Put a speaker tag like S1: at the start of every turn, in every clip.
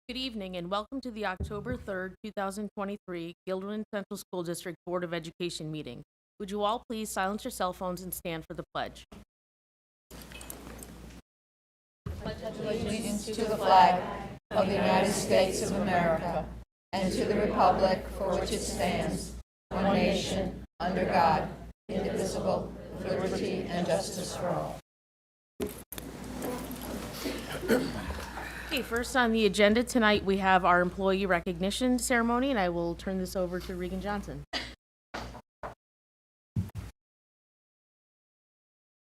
S1: Good evening and welcome to the October 3rd, 2023 Guilderland Central School District Board of Education meeting. Would you all please silence your cell phones and stand for the pledge?
S2: Allegiance to the flag of the United States of America and to the republic for which it stands, one nation, under God, indivisible, with liberty and justice for all.
S1: Okay, first on the agenda tonight, we have our employee recognition ceremony, and I will turn this over to Regan Johnson.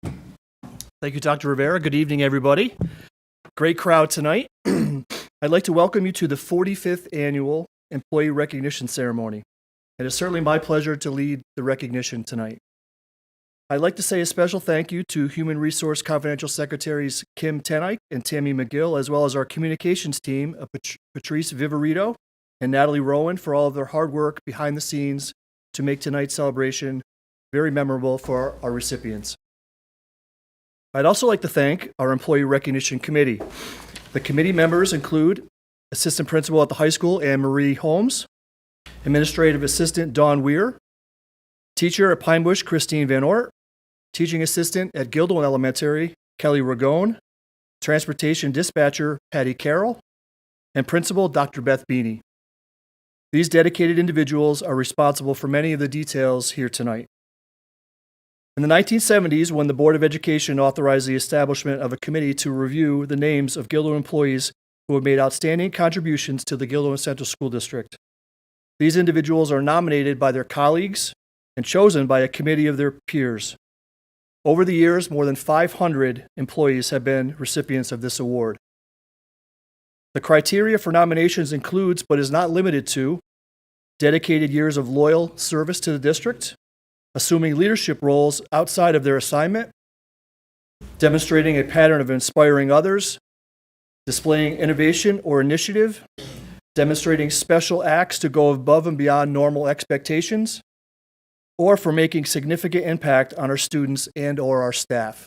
S3: Thank you, Dr. Rivera. Good evening, everybody. Great crowd tonight. I'd like to welcome you to the 45th Annual Employee Recognition Ceremony. It is certainly my pleasure to lead the recognition tonight. I'd like to say a special thank you to Human Resource Confidential Secretaries Kim Tenike and Tammy McGill, as well as our communications team of Patrice Viverito and Natalie Rowan for all of their hard work behind the scenes to make tonight's celebration very memorable for our recipients. I'd also like to thank our Employee Recognition Committee. The committee members include Assistant Principal at the high school, Anne Marie Holmes, Administrative Assistant Dawn Weir, Teacher at Pine Bush, Christine Van Ort, Teaching Assistant at Guilderland Elementary, Kelly Ragone, Transportation Dispatcher, Patty Carroll, and Principal, Dr. Beth Beanie. These dedicated individuals are responsible for many of the details here tonight. In the 1970s, when the Board of Education authorized the establishment of a committee to review the names of Guilderland employees who have made outstanding contributions to the Guilderland Central School District. These individuals are nominated by their colleagues and chosen by a committee of their peers. Over the years, more than 500 employees have been recipients of this award. The criteria for nominations includes, but is not limited to, dedicated years of loyal service to the district, assuming leadership roles outside of their assignment, demonstrating a pattern of inspiring others, displaying innovation or initiative, demonstrating special acts to go above and beyond normal expectations, or for making significant impact on our students and/or our staff.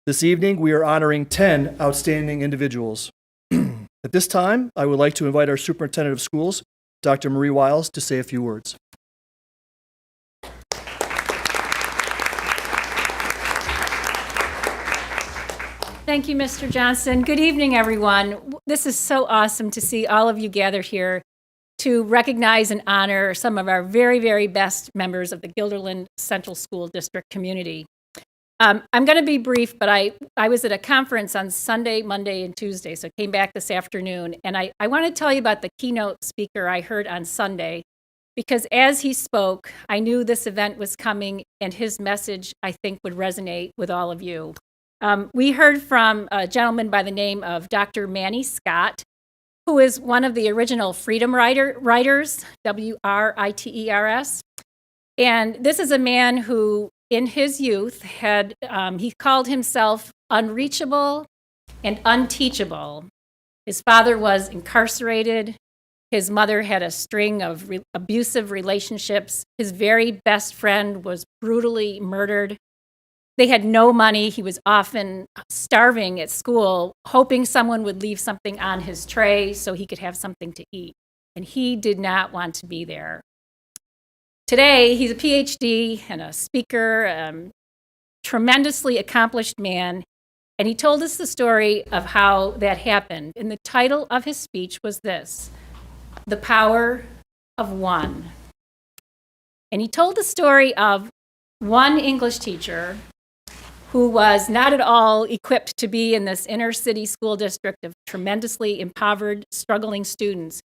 S3: This evening, we are honoring 10 outstanding individuals. At this time, I would like to invite our Superintendent of Schools, Dr. Marie Wiles, to say a few words.
S4: Thank you, Mr. Johnson. Good evening, everyone. This is so awesome to see all of you gather here to recognize and honor some of our very, very best members of the Guilderland Central School District community. I'm going to be brief, but I was at a conference on Sunday, Monday, and Tuesday, so I came back this afternoon, and I want to tell you about the keynote speaker I heard on Sunday, because as he spoke, I knew this event was coming, and his message, I think, would resonate with all of you. We heard from a gentleman by the name of Dr. Manny Scott, who is one of the original Freedom Writers, WRITERS. And this is a man who, in his youth, he called himself unreachable and unteachable. His father was incarcerated. His mother had a string of abusive relationships. His very best friend was brutally murdered. They had no money. He was often starving at school, hoping someone would leave something on his tray so he could have something to eat. And he did not want to be there. Today, he's a PhD and a speaker, tremendously accomplished man. And he told us the story of how that happened. And the title of his speech was this: The Power of One. And he told the story of one English teacher who was not at all equipped to be in this inner city school district of tremendously impoverished, struggling students,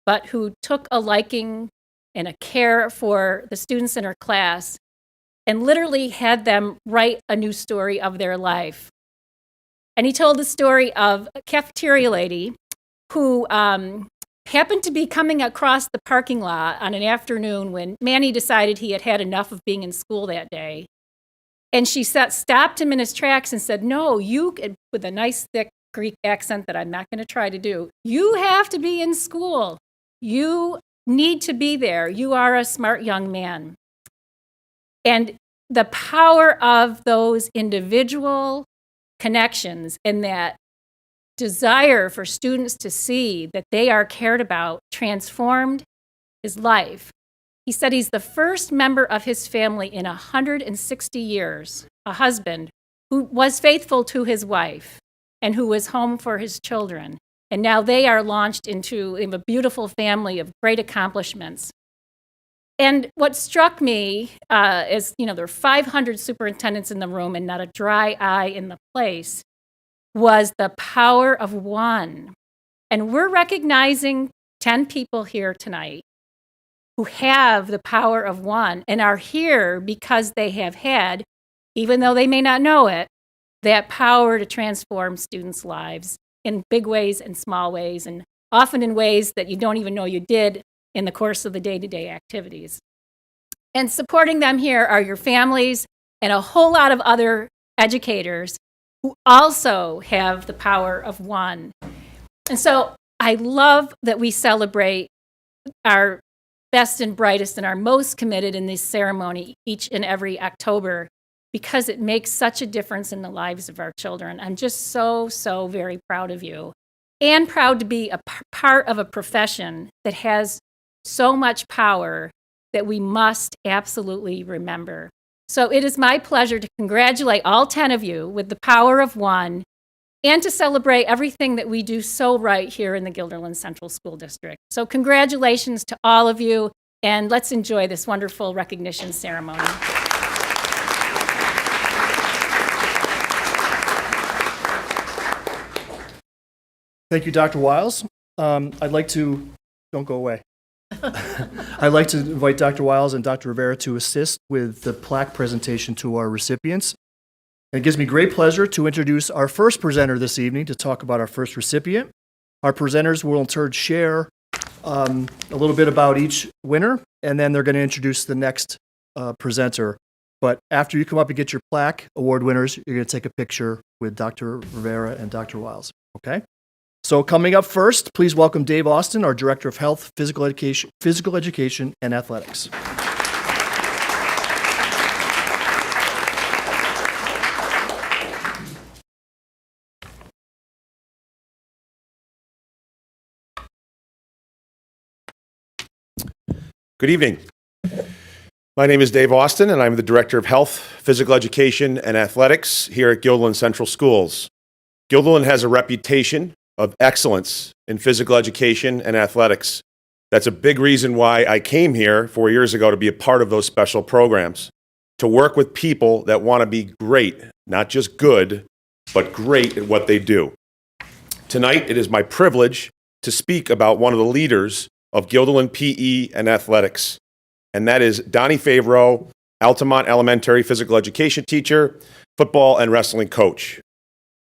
S4: but who took a liking and a care for the students in her class and literally had them write a new story of their life. And he told the story of a cafeteria lady who happened to be coming across the parking lot on an afternoon when Manny decided he had had enough of being in school that day. And she stopped him in his tracks and said, "No, you," with a nice thick Greek accent that I'm not going to try to do, "you have to be in school. You need to be there. You are a smart young man." And the power of those individual connections and that desire for students to see that they are cared about transformed his life. He said he's the first member of his family in 160 years, a husband who was faithful to his wife and who was home for his children. And now they are launched into a beautiful family of great accomplishments. And what struck me is, there are 500 superintendents in the room and not a dry eye in the place, was the power of one. And we're recognizing 10 people here tonight who have the power of one and are here because they have had, even though they may not know it, that power to transform students' lives in big ways and small ways, and often in ways that you don't even know you did in the course of the day-to-day activities. And supporting them here are your families and a whole lot of other educators who also have the power of one. And so I love that we celebrate our best and brightest and our most committed in this ceremony each and every October, because it makes such a difference in the lives of our children. I'm just so, so very proud of you, and proud to be a part of a profession that has so much power that we must absolutely remember. So it is my pleasure to congratulate all 10 of you with the power of one, and to celebrate everything that we do so right here in the Guilderland Central School District. So congratulations to all of you, and let's enjoy this wonderful recognition ceremony.
S3: Thank you, Dr. Wiles. I'd like to, don't go away. I'd like to invite Dr. Wiles and Dr. Rivera to assist with the plaque presentation to our recipients. It gives me great pleasure to introduce our first presenter this evening to talk about our first recipient. Our presenters will in turn share a little bit about each winner, and then they're going to introduce the next presenter. But after you come up and get your plaque, award winners, you're going to take a picture with Dr. Rivera and Dr. Wiles, okay? So coming up first, please welcome Dave Austin, our Director of Health, Physical Education, and Athletics.
S5: Good evening. My name is Dave Austin, and I'm the Director of Health, Physical Education, and Athletics here at Guilderland Central Schools. Guilderland has a reputation of excellence in physical education and athletics. That's a big reason why I came here 4 years ago to be a part of those special programs, to work with people that want to be great, not just good, but great at what they do. Tonight, it is my privilege to speak about one of the leaders of Guilderland PE and athletics, and that is Donnie Favreau, Altamont Elementary physical education teacher, football and wrestling coach.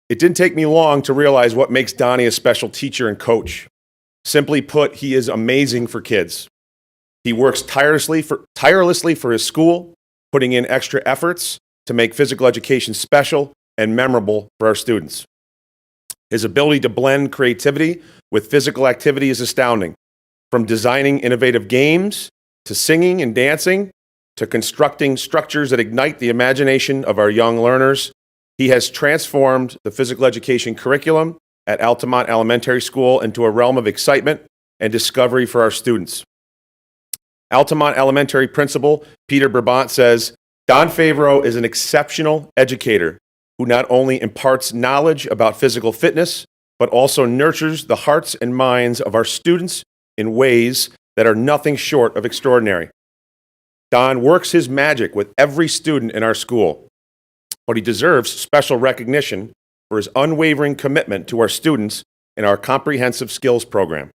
S5: It didn't take me long to realize what makes Donnie a special teacher and coach. Simply put, he is amazing for kids. He works tirelessly for his school, putting in extra efforts to make physical education special and memorable for our students. His ability to blend creativity with physical activity is astounding. From designing innovative games, to singing and dancing, to constructing structures that ignite the imagination of our young learners, he has transformed the physical education curriculum at Altamont Elementary School into a realm of excitement and discovery for our students. Altamont Elementary Principal Peter Brabant says, Don Favreau is an exceptional educator who not only imparts knowledge about physical fitness, but also nurtures the hearts and minds of our students in ways that are nothing short of extraordinary. Don works his magic with every student in our school, but he deserves special recognition for his unwavering commitment to our students in our comprehensive skills program.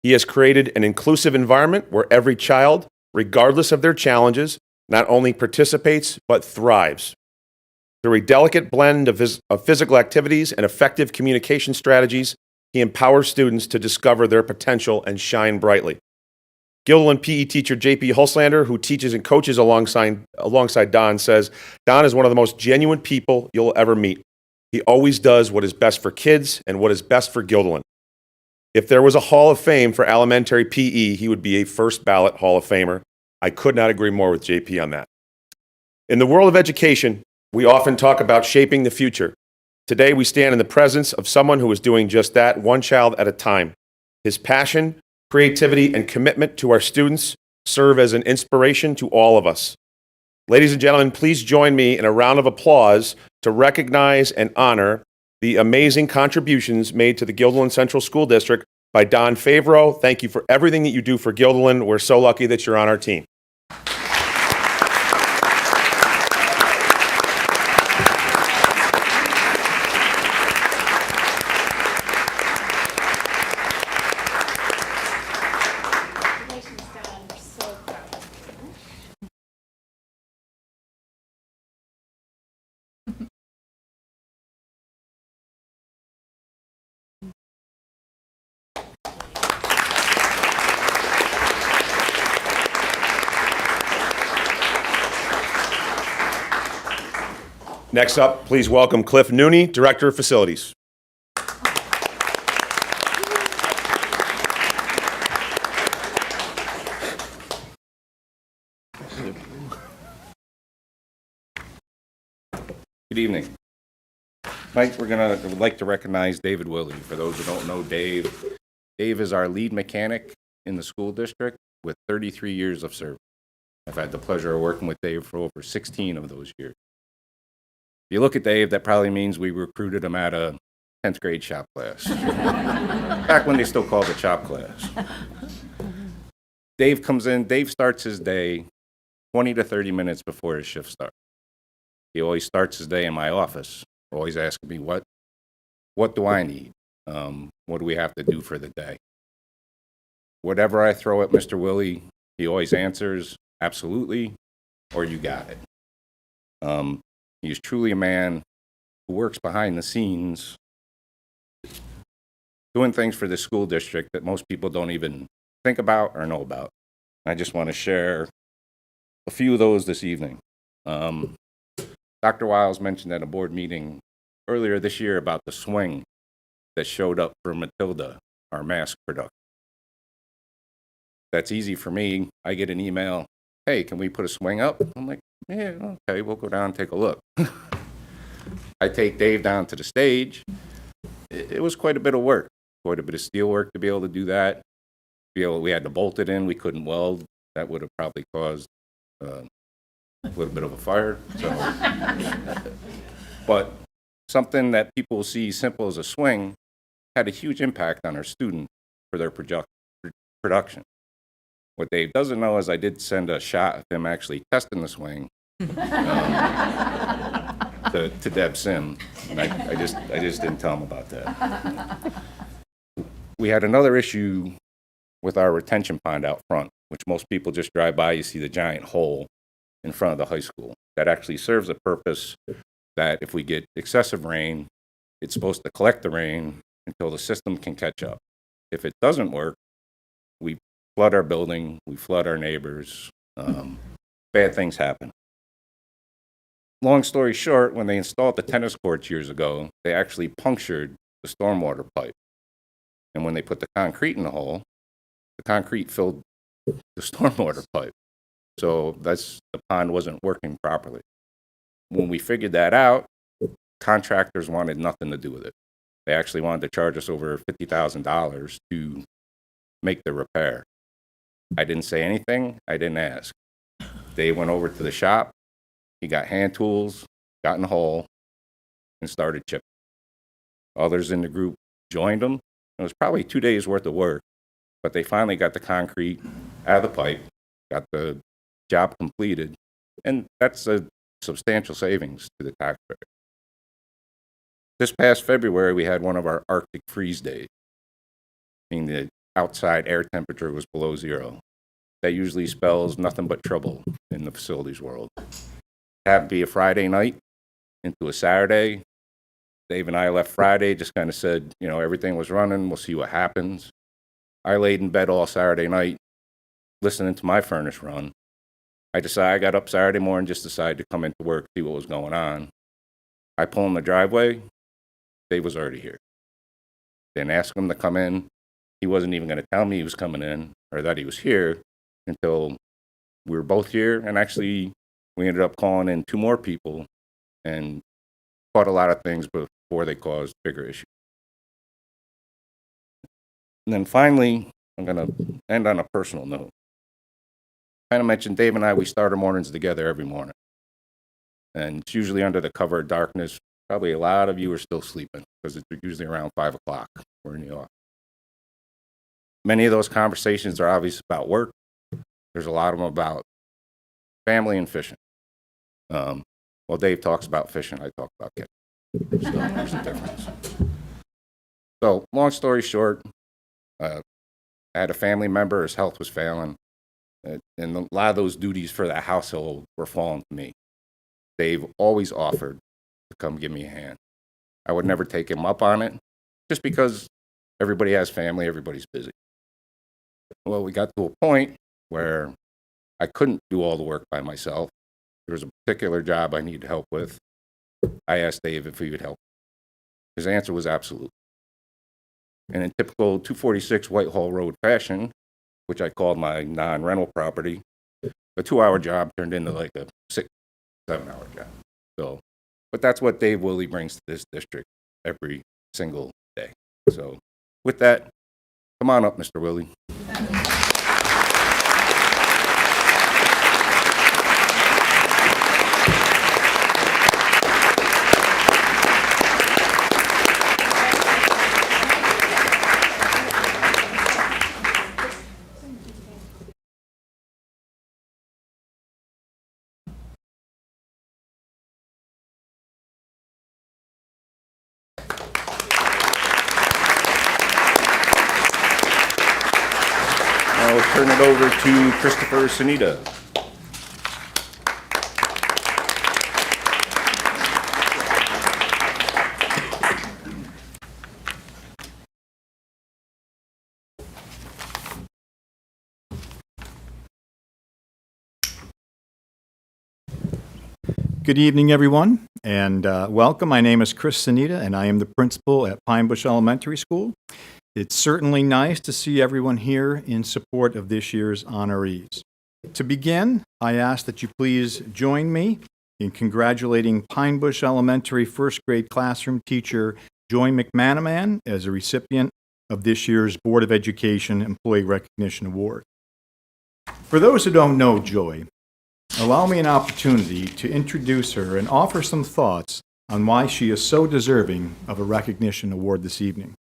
S5: He has created an inclusive environment where every child, regardless of their challenges, not only participates, but thrives. Through a delicate blend of physical activities and effective communication strategies, he empowers students to discover their potential and shine brightly. Guilderland PE teacher J.P. Hulslander, who teaches and coaches alongside Don, says, Don is one of the most genuine people you'll ever meet. He always does what is best for kids and what is best for Guilderland. If there was a Hall of Fame for elementary PE, he would be a first ballot Hall of Famer. I could not agree more with JP on that. In the world of education, we often talk about shaping the future. Today, we stand in the presence of someone who is doing just that, one child at a time. His passion, creativity, and commitment to our students serve as an inspiration to all of us. Ladies and gentlemen, please join me in a round of applause to recognize and honor the amazing contributions made to the Guilderland Central School District by Don Favreau. Thank you for everything that you do for Guilderland. We're so lucky that you're on our team. Next up, please welcome Cliff Nooney, Director of Facilities.
S6: Good evening. Tonight, would like to recognize David Willey. For those who don't know Dave, Dave is our lead mechanic in the school district with 33 years of service. I've had the pleasure of working with Dave for over 16 of those years. If you look at Dave, that probably means we recruited him at a 10th grade shop class. Back when they still called it shop class. Dave comes in, Dave starts his day 20 to 30 minutes before his shift starts. He always starts his day in my office, always asking me, what do I need? What do we have to do for the day? Whatever I throw at Mr. Willey, he always answers, absolutely, or you got it. He's truly a man who works behind the scenes, doing things for the school district that most people don't even think about or know about. I just want to share a few of those this evening. Dr. Wiles mentioned at a board meeting earlier this year about the swing that showed up for Matilda, our mask production. That's easy for me. I get an email, hey, can we put a swing up? I'm like, yeah, okay, we'll go down and take a look. I take Dave down to the stage. It was quite a bit of work, quite a bit of steel work to be able to do that. We had to bolt it in, we couldn't weld. That would have probably caused a little bit of a fire. So, but something that people see simple as a swing had a huge impact on our student for their production. What Dave doesn't know is I did send a shot of him actually testing the swing to Deb Sim, and I just didn't tell him about that. We had another issue with our retention pond out front, which most people just drive by, you see the giant hole in front of the high school. That actually serves a purpose that if we get excessive rain, it's supposed to collect the rain until the system can catch up. If it doesn't work, we flood our building, we flood our neighbors, bad things happen. Long story short, when they installed the tennis courts years ago, they actually punctured the stormwater pipe. And when they put the concrete in the hole, the concrete filled the stormwater pipe. So the pond wasn't working properly. When we figured that out, contractors wanted nothing to do with it. They actually wanted to charge us over $50,000 to make the repair. I didn't say anything, I didn't ask. They went over to the shop, he got hand tools, got in the hole, and started chipping. Others in the group joined them. It was probably 2 days worth of work, but they finally got the concrete out of the pipe, got the job completed, and that's a substantial savings to the taxpayer. This past February, we had one of our Arctic freeze days, meaning the outside air temperature was below zero. That usually spells nothing but trouble in the facilities world. It happened to be a Friday night into a Saturday. Dave and I left Friday, just kind of said, everything was running, we'll see what happens. I laid in bed all Saturday night, listening to my furnace run. I got up Saturday morning, just decided to come into work, see what was going on. I pull in the driveway, Dave was already here. Didn't ask him to come in. He wasn't even going to tell me he was coming in or that he was here until we were both here. And actually, we ended up calling in 2 more people and caught a lot of things before they cause bigger issues. And then finally, I'm going to end on a personal note. Kind of mentioned Dave and I, we start our mornings together every morning. And it's usually under the cover of darkness. Probably a lot of you are still sleeping because it's usually around 5 o'clock. We're in the office. Many of those conversations are obviously about work. There's a lot of them about family and fishing. While Dave talks about fishing, I talk about kids. So there's a difference. So long story short, I had a family member, his health was failing, and a lot of those duties for that household were falling to me. Dave always offered to come give me a hand. I would never take him up on it, just because everybody has family, everybody's busy. Well, we got to a point where I couldn't do all the work by myself. There was a particular job I needed help with. I asked Dave if he would help. His answer was absolutely. And in typical 246 Whitehall Road fashion, which I called my non-rental property, a 2-hour job turned into like a 6-7-hour job. So, but that's what Dave Willie brings to this district every single day. So with that, come on up, Mr. Willie. I'll turn it over to Christopher Sanita.
S7: Good evening, everyone, and welcome. My name is Chris Sanita, and I am the principal at Pine Bush Elementary School. It's certainly nice to see everyone here in support of this year's honorees. To begin, I ask that you please join me in congratulating Pine Bush Elementary first grade classroom teacher Joy McManaman as a recipient of this year's Board of Education Employee Recognition Award. For those who don't know Joy, allow me an opportunity to introduce her and offer some thoughts on why she is so deserving of a recognition award this evening.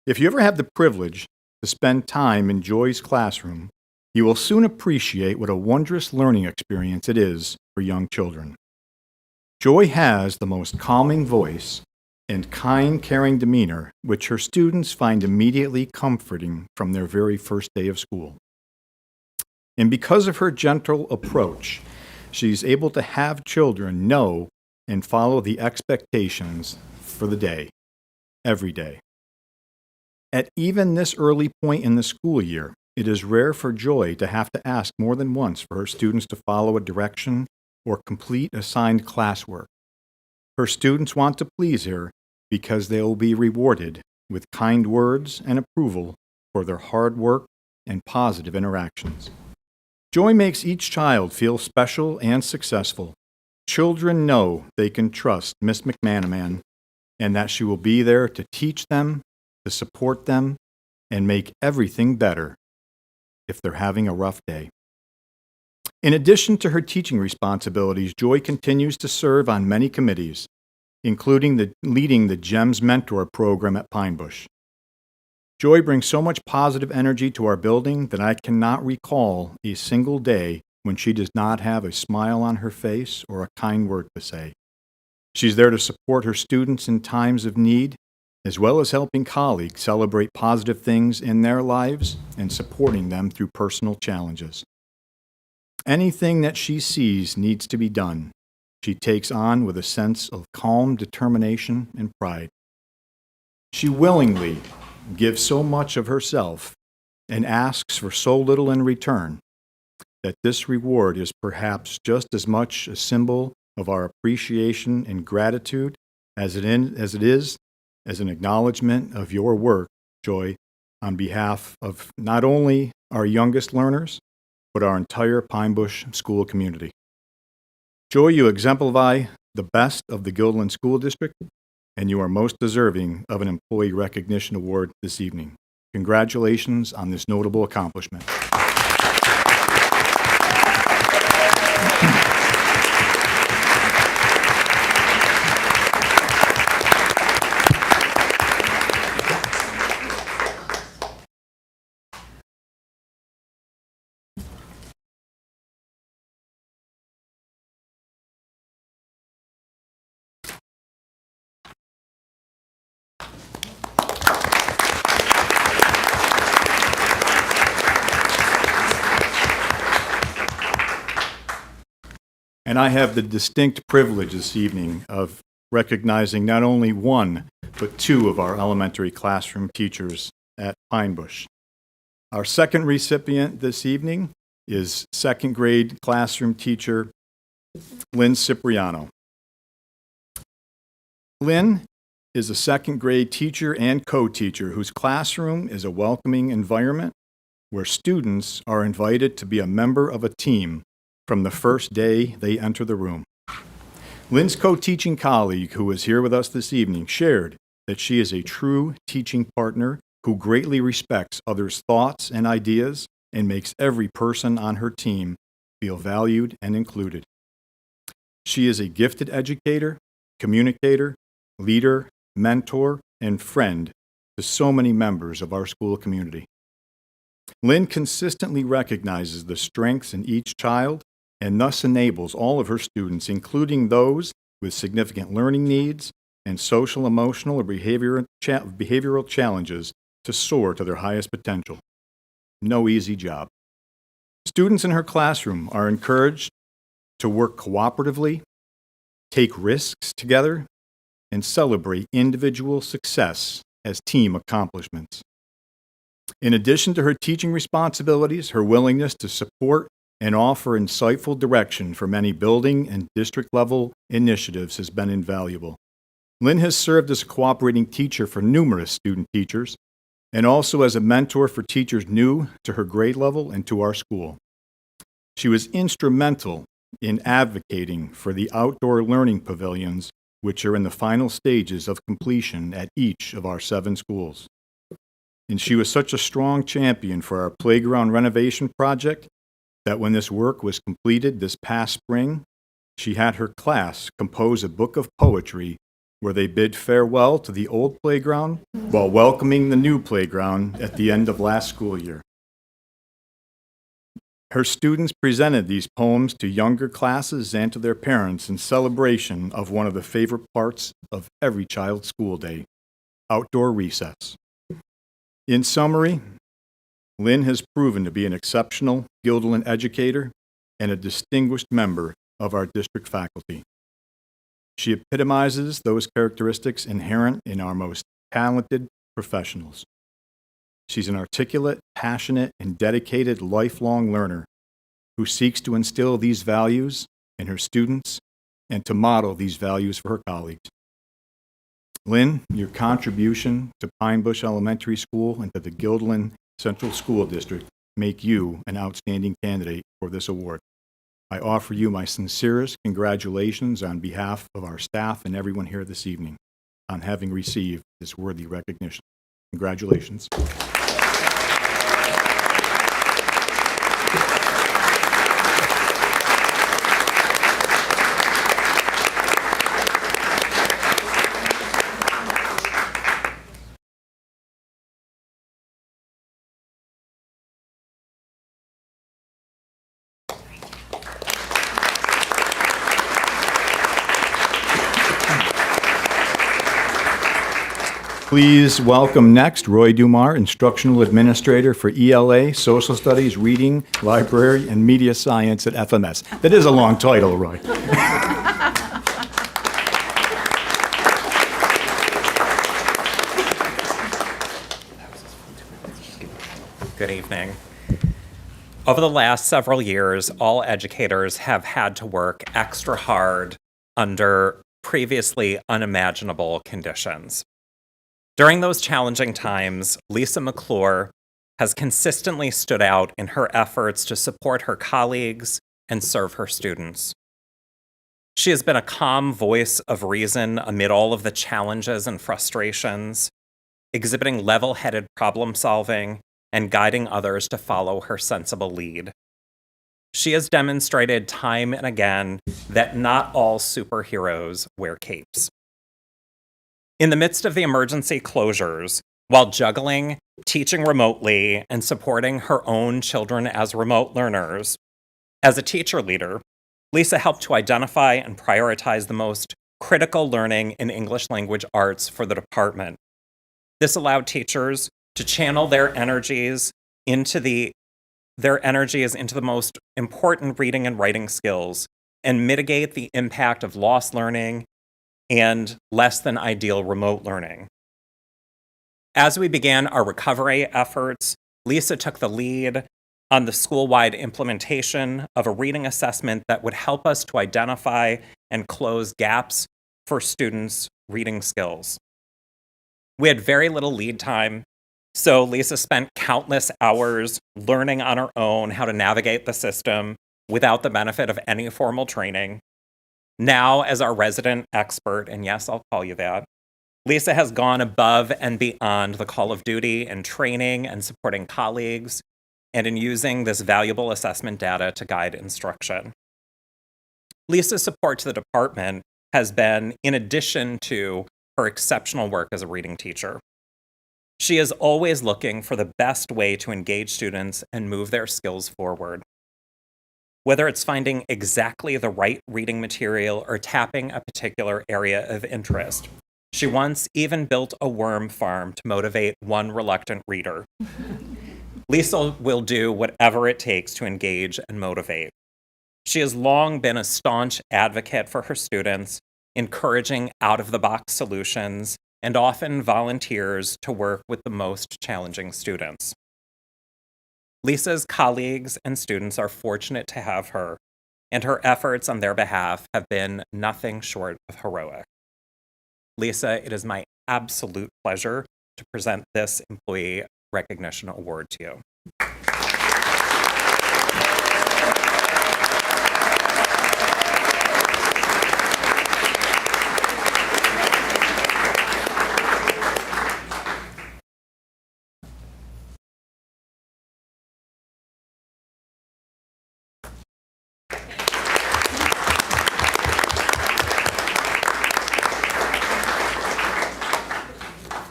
S7: If you ever have the privilege to spend time in Joy's classroom, you will soon appreciate what a wondrous learning experience it is for young children. Joy has the most calming voice and kind, caring demeanor, which her students find immediately comforting from their very first day of school. And because of her gentle approach, she's able to have children know and follow the expectations for the day, every day. At even this early point in the school year, it is rare for Joy to have to ask more than once for her students to follow a direction or complete assigned classwork. Her students want to please her because they will be rewarded with kind words and approval for their hard work and positive interactions. Joy makes each child feel special and successful. Children know they can trust Miss McManaman and that she will be there to teach them, to support them, and make everything better if they're having a rough day. In addition to her teaching responsibilities, Joy continues to serve on many committees, including leading the GEMS Mentor program at Pine Bush. Joy brings so much positive energy to our building that I cannot recall a single day when she does not have a smile on her face or a kind word to say. She's there to support her students in times of need, as well as helping colleagues celebrate positive things in their lives and supporting them through personal challenges. Anything that she sees needs to be done, she takes on with a sense of calm determination and pride. She willingly gives so much of herself and asks for so little in return that this reward is perhaps just as much a symbol of our appreciation and gratitude as it is as an acknowledgement of your work, Joy, on behalf of not only our youngest learners, but our entire Pine Bush school community. Joy, you exemplify the best of the Guilderland School District and you are most deserving of an Employee Recognition Award this evening. Congratulations on this notable accomplishment. And I have the distinct privilege this evening of recognizing not only one, but two of our elementary classroom teachers at Pine Bush. Our second recipient this evening is second grade classroom teacher Lynn Cipriano. Lynn is a second grade teacher and co-teacher whose classroom is a welcoming environment where students are invited to be a member of a team from the first day they enter the room. Lynn's co-teaching colleague, who is here with us this evening, shared that she is a true teaching partner who greatly respects others' thoughts and ideas and makes every person on her team feel valued and included. She is a gifted educator, communicator, leader, mentor, and friend to so many members of our school community. Lynn consistently recognizes the strengths in each child and thus enables all of her students, including those with significant learning needs and social, emotional, or behavioral challenges, to soar to their highest potential. No easy job. Students in her classroom are encouraged to work cooperatively, take risks together, and celebrate individual success as team accomplishments. In addition to her teaching responsibilities, her willingness to support and offer insightful direction for many building and district-level initiatives has been invaluable. Lynn has served as a cooperating teacher for numerous student teachers and also as a mentor for teachers new to her grade level and to our school. She was instrumental in advocating for the outdoor learning pavilions, which are in the final stages of completion at each of our 7 schools. And she was such a strong champion for our playground renovation project that when this work was completed this past spring, she had her class compose a book of poetry where they bid farewell to the old playground while welcoming the new playground at the end of last school year. Her students presented these poems to younger classes and to their parents in celebration of one of the favorite parts of every child's school day, outdoor recess. In summary, Lynn has proven to be an exceptional Guilderland educator and a distinguished member of our district faculty. She epitomizes those characteristics inherent in our most talented professionals. She's an articulate, passionate, and dedicated lifelong learner who seeks to instill these values in her students and to model these values for her colleagues. Lynn, your contribution to Pine Bush Elementary School and to the Guilderland Central School District make you an outstanding candidate for this award. I offer you my sincerest congratulations on behalf of our staff and everyone here this evening on having received this worthy recognition. Congratulations. Please welcome next Roy Dumar, Instructional Administrator for ELA, Social Studies, Reading, Library, and Media Science at FMS. That is a long title, Roy.
S8: Good evening. Over the last several years, all educators have had to work extra hard under previously unimaginable conditions. During those challenging times, Lisa McClure has consistently stood out in her efforts to support her colleagues and serve her students. She has been a calm voice of reason amid all of the challenges and frustrations, exhibiting level-headed problem solving and guiding others to follow her sensible lead. She has demonstrated time and again that not all superheroes wear capes. In the midst of the emergency closures, while juggling, teaching remotely, and supporting her own children as remote learners, as a teacher leader, Lisa helped to identify and prioritize the most critical learning in English language arts for the department. This allowed teachers to channel their energies into the most important reading and writing skills and mitigate the impact of lost learning and less than ideal remote learning. As we began our recovery efforts, Lisa took the lead on the school-wide implementation of a reading assessment that would help us to identify and close gaps for students' reading skills. We had very little lead time, so Lisa spent countless hours learning on her own how to navigate the system without the benefit of any formal training. Now, as our resident expert, and yes, I'll call you that, Lisa has gone above and beyond the call of duty in training and supporting colleagues, and in using this valuable assessment data to guide instruction. Lisa's support to the department has been in addition to her exceptional work as a reading teacher. She is always looking for the best way to engage students and move their skills forward. Whether it's finding exactly the right reading material or tapping a particular area of interest, she once even built a worm farm to motivate one reluctant reader. Lisa will do whatever it takes to engage and motivate. She has long been a staunch advocate for her students, encouraging out-of-the-box solutions, and often volunteers to work with the most challenging students. Lisa's colleagues and students are fortunate to have her, and her efforts on their behalf have been nothing short of heroic. Lisa, it is my absolute pleasure to present this Employee Recognition Award to you.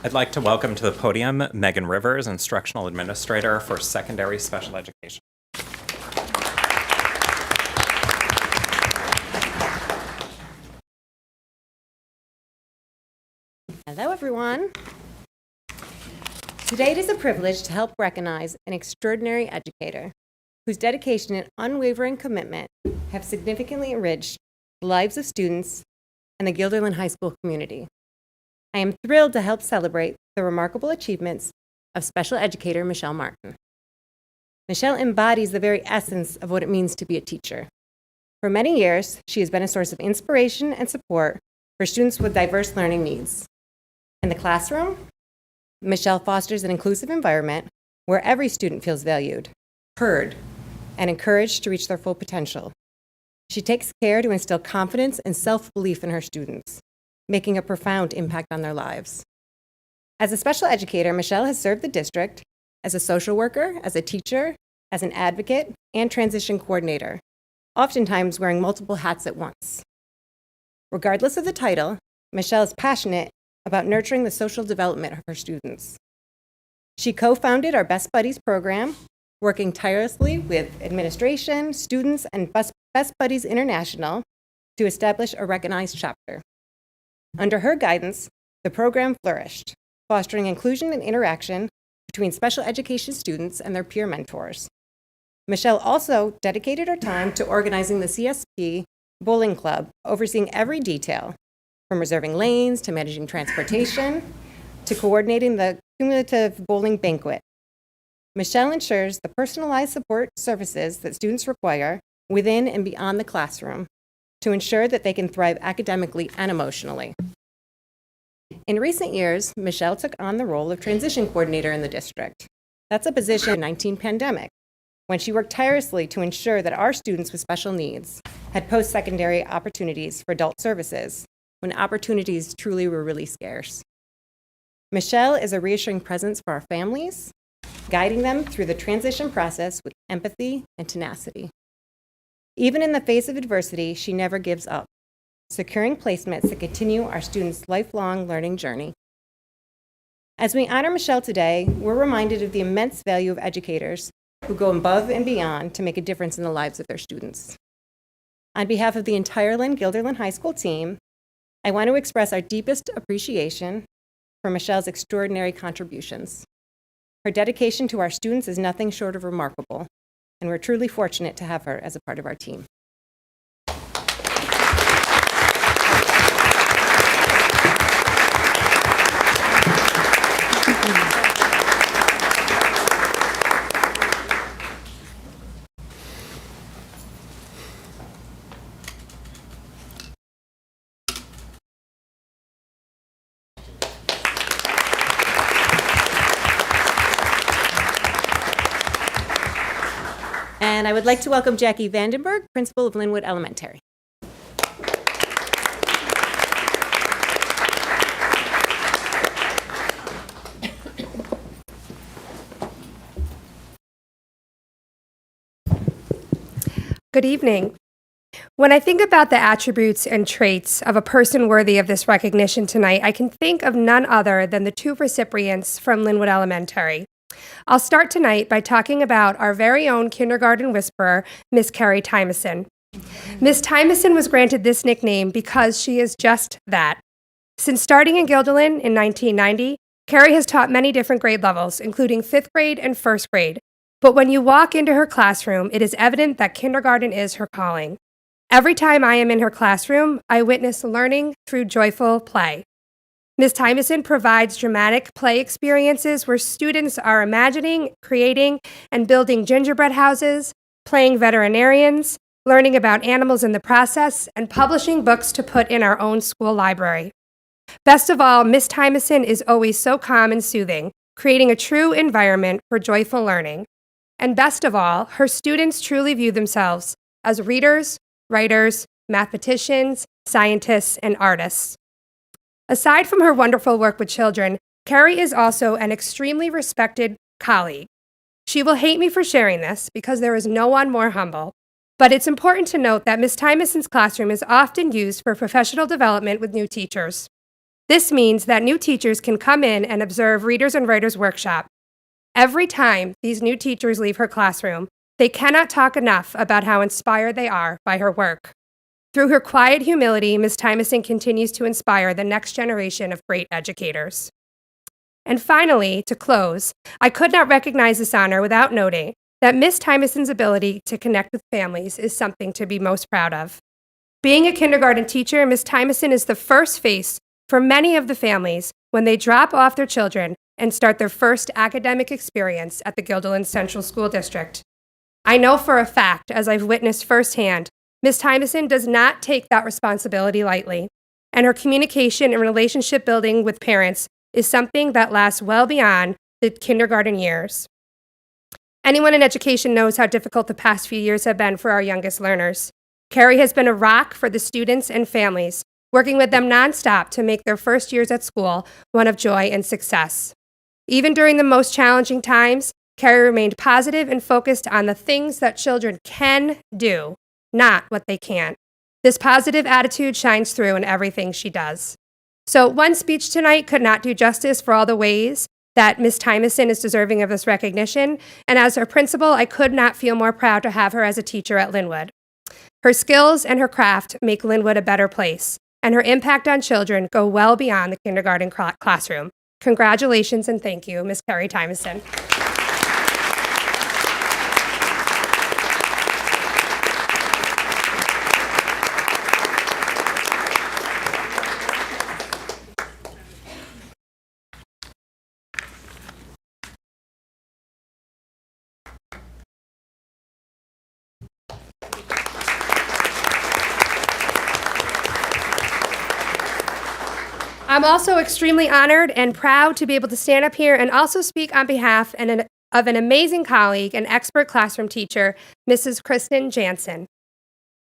S8: I'd like to welcome to the podium Megan Rivers, Instructional Administrator for Secondary Special Education.
S9: Hello, everyone. Today it is a privilege to help recognize an extraordinary educator whose dedication and unwavering commitment have significantly enriched the lives of students and the Guilderland High School community. I am thrilled to help celebrate the remarkable achievements of special educator Michelle Martin. Michelle embodies the very essence of what it means to be a teacher. For many years, she has been a source of inspiration and support for students with diverse learning needs. In the classroom, Michelle fosters an inclusive environment where every student feels valued, heard, and encouraged to reach their full potential. She takes care to instill confidence and self-belief in her students, making a profound impact on their lives. As a special educator, Michelle has served the district as a social worker, as a teacher, as an advocate, and transition coordinator, oftentimes wearing multiple hats at once. Regardless of the title, Michelle is passionate about nurturing the social development of her students. She co-founded our Best Buddies program, working tirelessly with administration, students, and Best Buddies International to establish a recognized chapter. Under her guidance, the program flourished, fostering inclusion and interaction between special education students and their peer mentors. Michelle also dedicated her time to organizing the CSP Bowling Club, overseeing every detail, from reserving lanes to managing transportation to coordinating the cumulative bowling banquet. Michelle ensures the personalized support services that students require within and beyond the classroom to ensure that they can thrive academically and emotionally. In recent years, Michelle took on the role of transition coordinator in the district. That's a position in the COVID-19 pandemic, when she worked tirelessly to ensure that our students with special needs had post-secondary opportunities for adult services when opportunities truly were really scarce. Michelle is a reassuring presence for our families, guiding them through the transition process with empathy and tenacity. Even in the face of adversity, she never gives up, securing placements that continue our students' lifelong learning journey. As we honor Michelle today, we're reminded of the immense value of educators who go above and beyond to make a difference in the lives of their students. On behalf of the entire Lynn-Guilderland High School team, I want to express our deepest appreciation for Michelle's extraordinary contributions. Her dedication to our students is nothing short of remarkable, and we're truly fortunate to have her as a part of our team. And I would like to welcome Jackie Vandenberg, principal of Linwood Elementary.
S10: Good evening. When I think about the attributes and traits of a person worthy of this recognition tonight, I can think of none other than the two recipients from Linwood Elementary. I'll start tonight by talking about our very own kindergarten whisperer, Miss Carrie Tymason. Miss Tymason was granted this nickname because she is just that. Since starting in Guilderland in 1990, Carrie has taught many different grade levels, including 5th grade and 1st grade. But when you walk into her classroom, it is evident that kindergarten is her calling. Every time I am in her classroom, I witness learning through joyful play. Ms. Tymason provides dramatic play experiences where students are imagining, creating, and building gingerbread houses, playing veterinarians, learning about animals in the process, and publishing books to put in our own school library. Best of all, Ms. Tymason is always so calm and soothing, creating a true environment for joyful learning. And best of all, her students truly view themselves as readers, writers, mathematicians, scientists, and artists. Aside from her wonderful work with children, Carrie is also an extremely respected colleague. She will hate me for sharing this because there is no one more humble, but it's important to note that Ms. Tymason's classroom is often used for professional development with new teachers. This means that new teachers can come in and observe Readers and Writers Workshop. Every time these new teachers leave her classroom, they cannot talk enough about how inspired they are by her work. Through her quiet humility, Ms. Tymason continues to inspire the next generation of great educators. And finally, to close, I could not recognize this honor without noting that Ms. Tymason's ability to connect with families is something to be most proud of. Being a kindergarten teacher, Ms. Tymason is the first face for many of the families when they drop off their children and start their first academic experience at the Guilderland Central School District. I know for a fact, as I've witnessed firsthand, Ms. Tymason does not take that responsibility lightly, and her communication and relationship building with parents is something that lasts well beyond the kindergarten years. Anyone in education knows how difficult the past few years have been for our youngest learners. Carrie has been a rock for the students and families, working with them nonstop to make their first years at school one of joy and success. Even during the most challenging times, Carrie remained positive and focused on the things that children can do, not what they can't. This positive attitude shines through in everything she does. So one speech tonight could not do justice for all the ways that Ms. Tymason is deserving of this recognition, and as her principal, I could not feel more proud to have her as a teacher at Linwood. Her skills and her craft make Linwood a better place, and her impact on children go well beyond the kindergarten classroom. Congratulations and thank you, Ms. Carrie Tymason. I'm also extremely honored and proud to be able to stand up here and also speak on behalf of an amazing colleague and expert classroom teacher, Mrs. Kristen Jansen.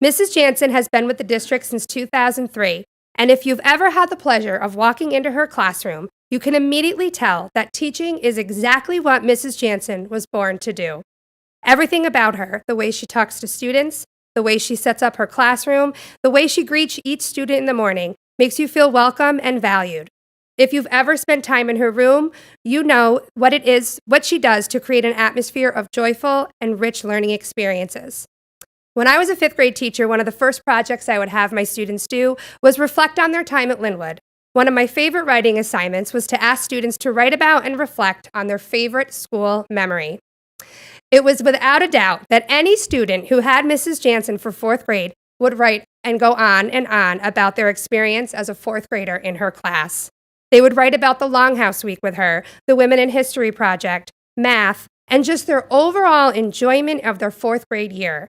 S10: Mrs. Jansen has been with the district since 2003, and if you've ever had the pleasure of walking into her classroom, you can immediately tell that teaching is exactly what Mrs. Jansen was born to do. Everything about her, the way she talks to students, the way she sets up her classroom, the way she greets each student in the morning, makes you feel welcome and valued. If you've ever spent time in her room, you know what she does to create an atmosphere of joyful and rich learning experiences. When I was a 5th grade teacher, one of the first projects I would have my students do was reflect on their time at Linwood. One of my favorite writing assignments was to ask students to write about and reflect on their favorite school memory. It was without a doubt that any student who had Mrs. Jansen for 4th grade would write and go on and on about their experience as a 4th grader in her class. They would write about the Longhouse Week with her, the Women in History Project, math, and just their overall enjoyment of their 4th grade year.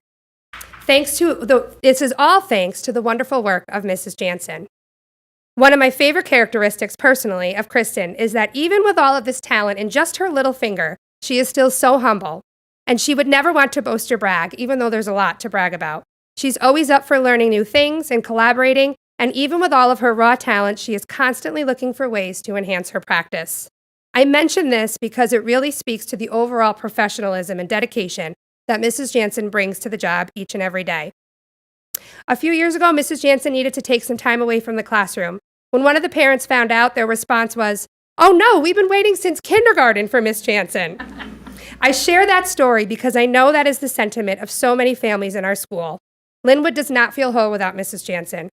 S10: This is all thanks to the wonderful work of Mrs. Jansen. One of my favorite characteristics, personally, of Kristen is that even with all of this talent in just her little finger, she is still so humble. And she would never want to boast or brag, even though there's a lot to brag about. She's always up for learning new things and collaborating, and even with all of her raw talent, she is constantly looking for ways to enhance her practice. I mention this because it really speaks to the overall professionalism and dedication that Mrs. Jansen brings to the job each and every day. A few years ago, Mrs. Jansen needed to take some time away from the classroom. When one of the parents found out, their response was, "Oh no, we've been waiting since kindergarten for Miss Jansen." I share that story because I know that is the sentiment of so many families in our school. Linwood does not feel whole without Mrs. Jansen.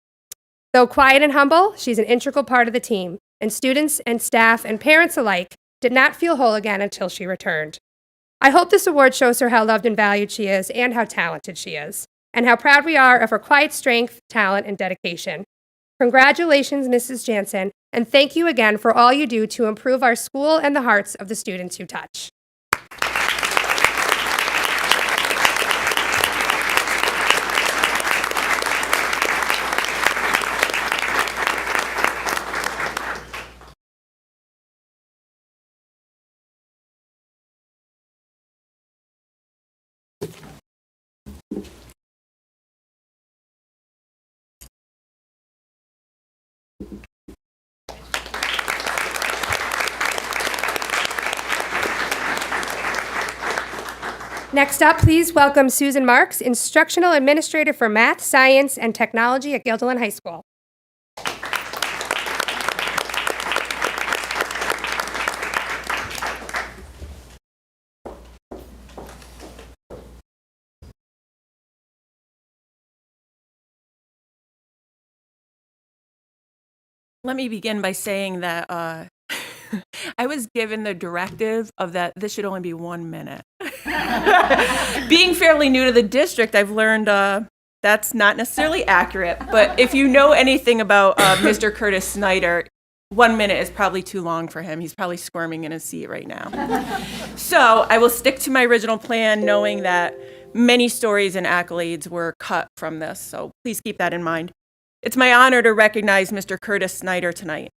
S10: Though quiet and humble, she's an integral part of the team, and students and staff and parents alike did not feel whole again until she returned. I hope this award shows her how loved and valued she is and how talented she is, and how proud we are of her quiet strength, talent, and dedication. Congratulations, Mrs. Jansen, and thank you again for all you do to improve our school and the hearts of the students you touch. Next up, please welcome Susan Marks, Instructional Administrator for Math, Science, and Technology at Guilderland High School.
S11: Let me begin by saying that I was given the directive of that this should only be 1 minute. Being fairly new to the district, I've learned that's not necessarily accurate, but if you know anything about Mr. Curtis Snyder, 1 minute is probably too long for him. He's probably squirming in his seat right now. So I will stick to my original plan, knowing that many stories and accolades were cut from this, so please keep that in mind. It's my honor to recognize Mr. Curtis Snyder tonight.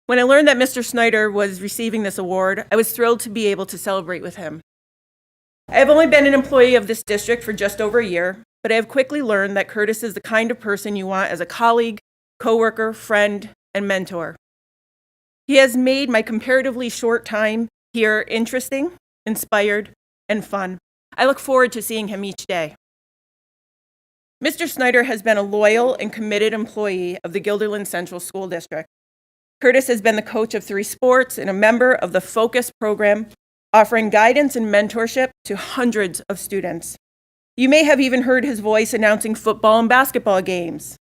S11: When I learned that Mr. Snyder was receiving this award, I was thrilled to be able to celebrate with him. I have only been an employee of this district for just over a year, but I have quickly learned that Curtis is the kind of person you want as a colleague, coworker, friend, and mentor. He has made my comparatively short time here interesting, inspired, and fun. I look forward to seeing him each day. Mr. Snyder has been a loyal and committed employee of the Guilderland Central School District. Curtis has been the coach of 3 sports and a member of the Focus program, offering guidance and mentorship to hundreds of students. You may have even heard his voice announcing football and basketball games.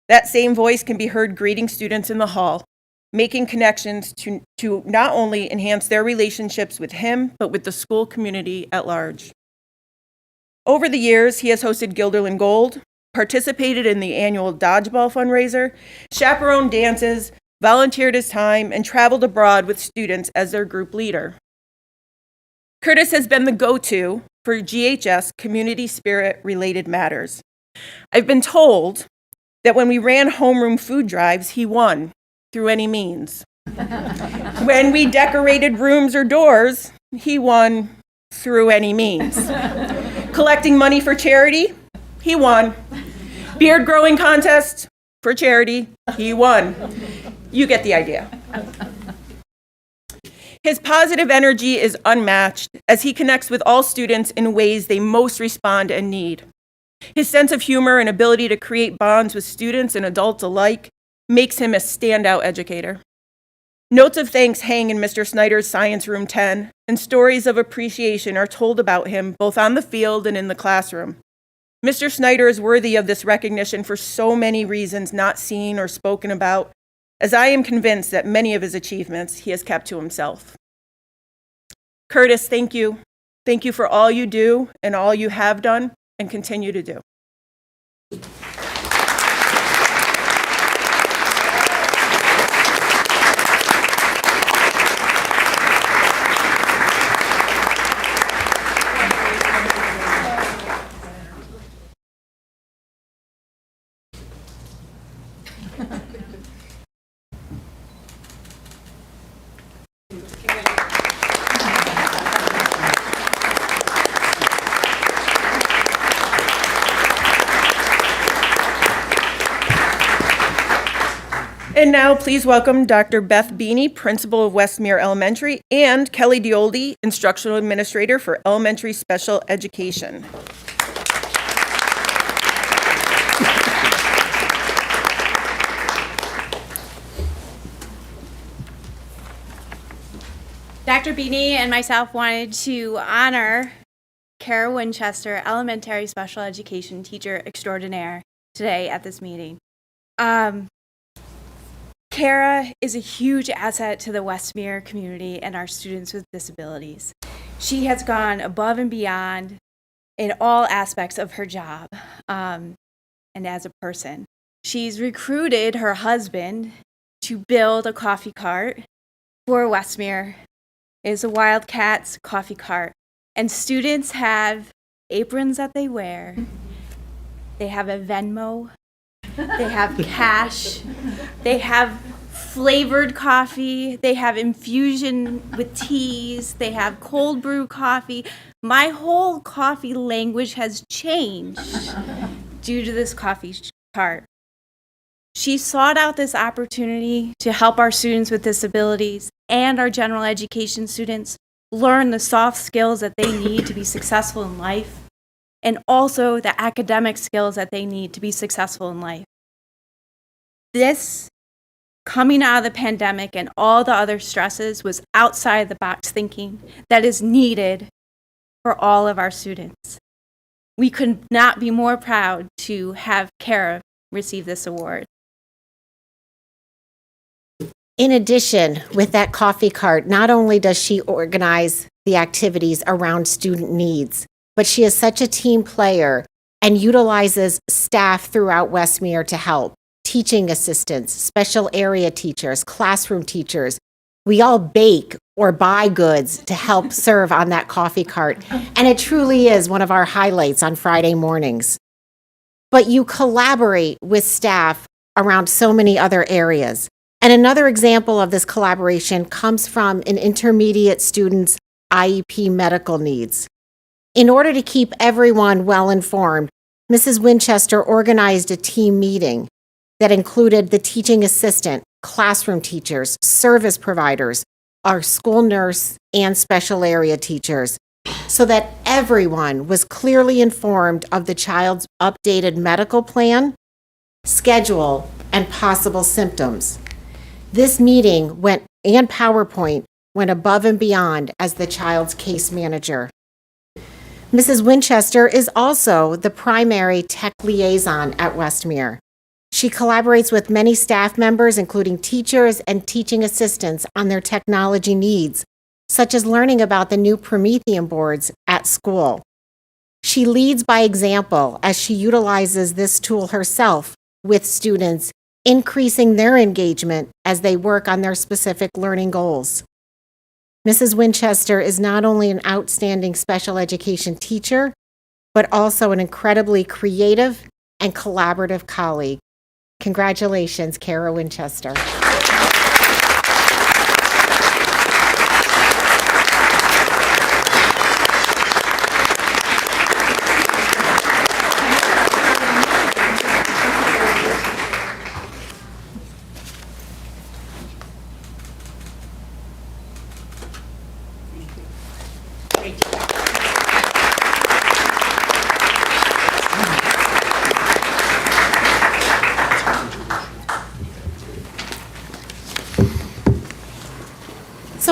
S11: That same voice can be heard greeting students in the hall, making connections to not only enhance their relationships with him, but with the school community at large. Over the years, he has hosted Guilderland Gold, participated in the annual dodgeball fundraiser, chaperoned dances, volunteered his time, and traveled abroad with students as their group leader. Curtis has been the go-to for GHS community spirit-related matters. I've been told that when we ran homeroom food drives, he won through any means. When we decorated rooms or doors, he won through any means. Collecting money for charity, he won Beard growing contest for charity. He won. You get the idea. His positive energy is unmatched as he connects with all students in ways they most respond and need. His sense of humor and ability to create bonds with students and adults alike makes him a standout educator. Notes of thanks hang in Mr. Snyder's Science Room 10, and stories of appreciation are told about him both on the field and in the classroom. Mr. Snyder is worthy of this recognition for so many reasons not seen or spoken about, as I am convinced that many of his achievements he has kept to himself. Curtis, thank you. Thank you for all you do and all you have done and continue to do. And now, please welcome Dr. Beth Beanie, Principal of Westmere Elementary, and Kelly Dioldi, Instructional Administrator for Elementary Special Education.
S12: Dr. Beanie and myself wanted to honor Kara Winchester, Elementary Special Education Teacher Extraordinaire, today at this meeting. Kara is a huge asset to the Westmere community and our students with disabilities. She has gone above and beyond in all aspects of her job and as a person. She's recruited her husband to build a coffee cart for Westmere. It's a Wildcats coffee cart. And students have aprons that they wear. They have a Venmo. They have cash. They have flavored coffee. They have infusion with teas. They have cold brew coffee. My whole coffee language has changed due to this coffee cart. She sought out this opportunity to help our students with disabilities and our general education students learn the soft skills that they need to be successful in life, and also the academic skills that they need to be successful in life. This, coming out of the pandemic and all the other stresses, was outside the box thinking that is needed for all of our students. We could not be more proud to have Kara receive this award.
S13: In addition, with that coffee cart, not only does she organize the activities around student needs, but she is such a team player and utilizes staff throughout Westmere to help. Teaching assistants, special area teachers, classroom teachers. We all bake or buy goods to help serve on that coffee cart. And it truly is one of our highlights on Friday mornings. But you collaborate with staff around so many other areas. And another example of this collaboration comes from an intermediate student's IEP medical needs. In order to keep everyone well informed, Mrs. Winchester organized a team meeting that included the teaching assistant, classroom teachers, service providers, our school nurse, and special area teachers, so that everyone was clearly informed of the child's updated medical plan, schedule, and possible symptoms. This meeting and PowerPoint went above and beyond as the child's case manager. Mrs. Winchester is also the primary tech liaison at Westmere. She collaborates with many staff members, including teachers and teaching assistants, on their technology needs, such as learning about the new Promethean boards at school. She leads by example as she utilizes this tool herself with students, increasing their engagement as they work on their specific learning goals. Mrs. Winchester is not only an outstanding special education teacher, but also an incredibly creative and collaborative colleague. Congratulations, Kara Winchester.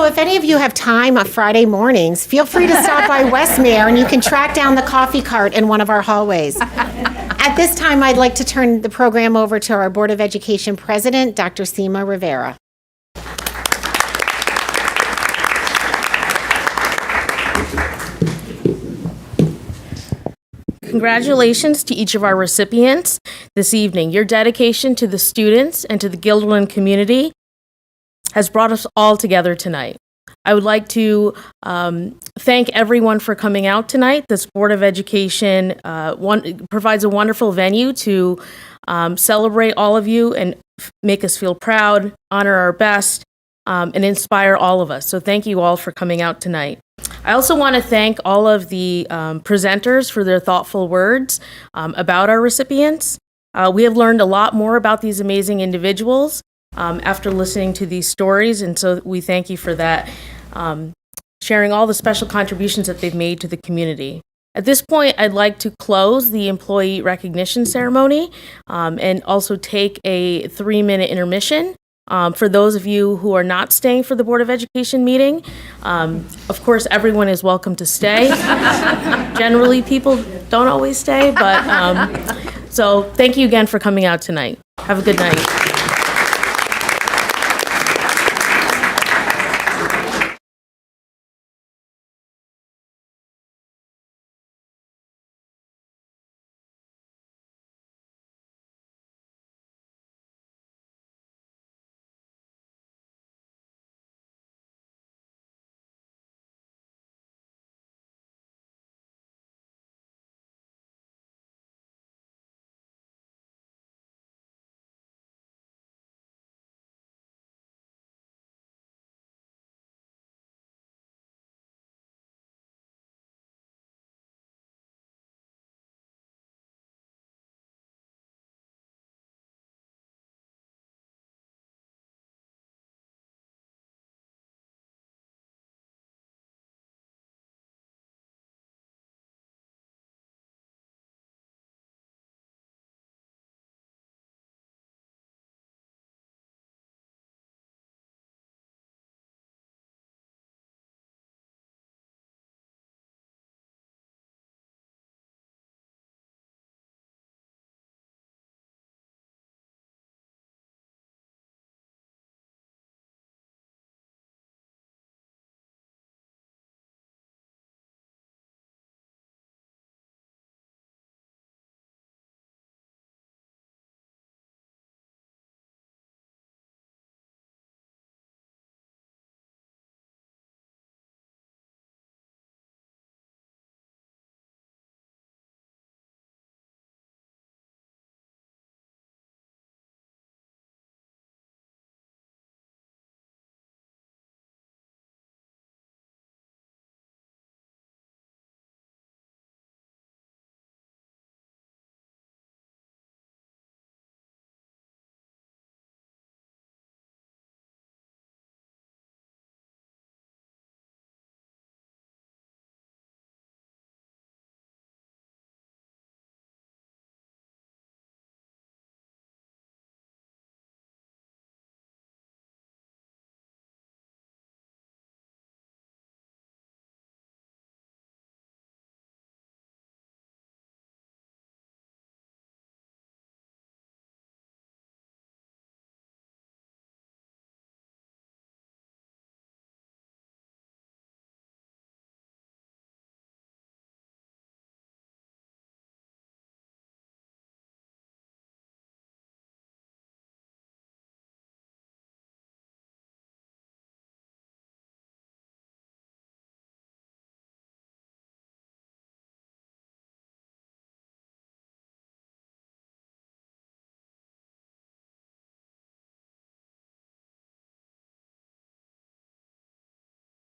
S13: Also, if any of you have time on Friday mornings, feel free to stop by Westmere and you can track down the coffee cart in one of our hallways. At this time, I'd like to turn the program over to our Board of Education President, Dr. Seema Rivera.
S1: Congratulations to each of our recipients this evening. Your dedication to the students and to the Guilderland community has brought us all together tonight. I would like to thank everyone for coming out tonight. This Board of Education provides a wonderful venue to celebrate all of you and make us feel proud, honor our best, and inspire all of us. So thank you all for coming out tonight. I also want to thank all of the presenters for their thoughtful words about our recipients. We have learned a lot more about these amazing individuals after listening to these stories, and so we thank you for that, sharing all the special contributions that they've made to the community. At this point, I'd like to close the employee recognition ceremony and also take a 3-minute intermission. For those of you who are not staying for the Board of Education meeting, of course, everyone is welcome to stay. Generally, people don't always stay, but so thank you again for coming out tonight. Have a good night.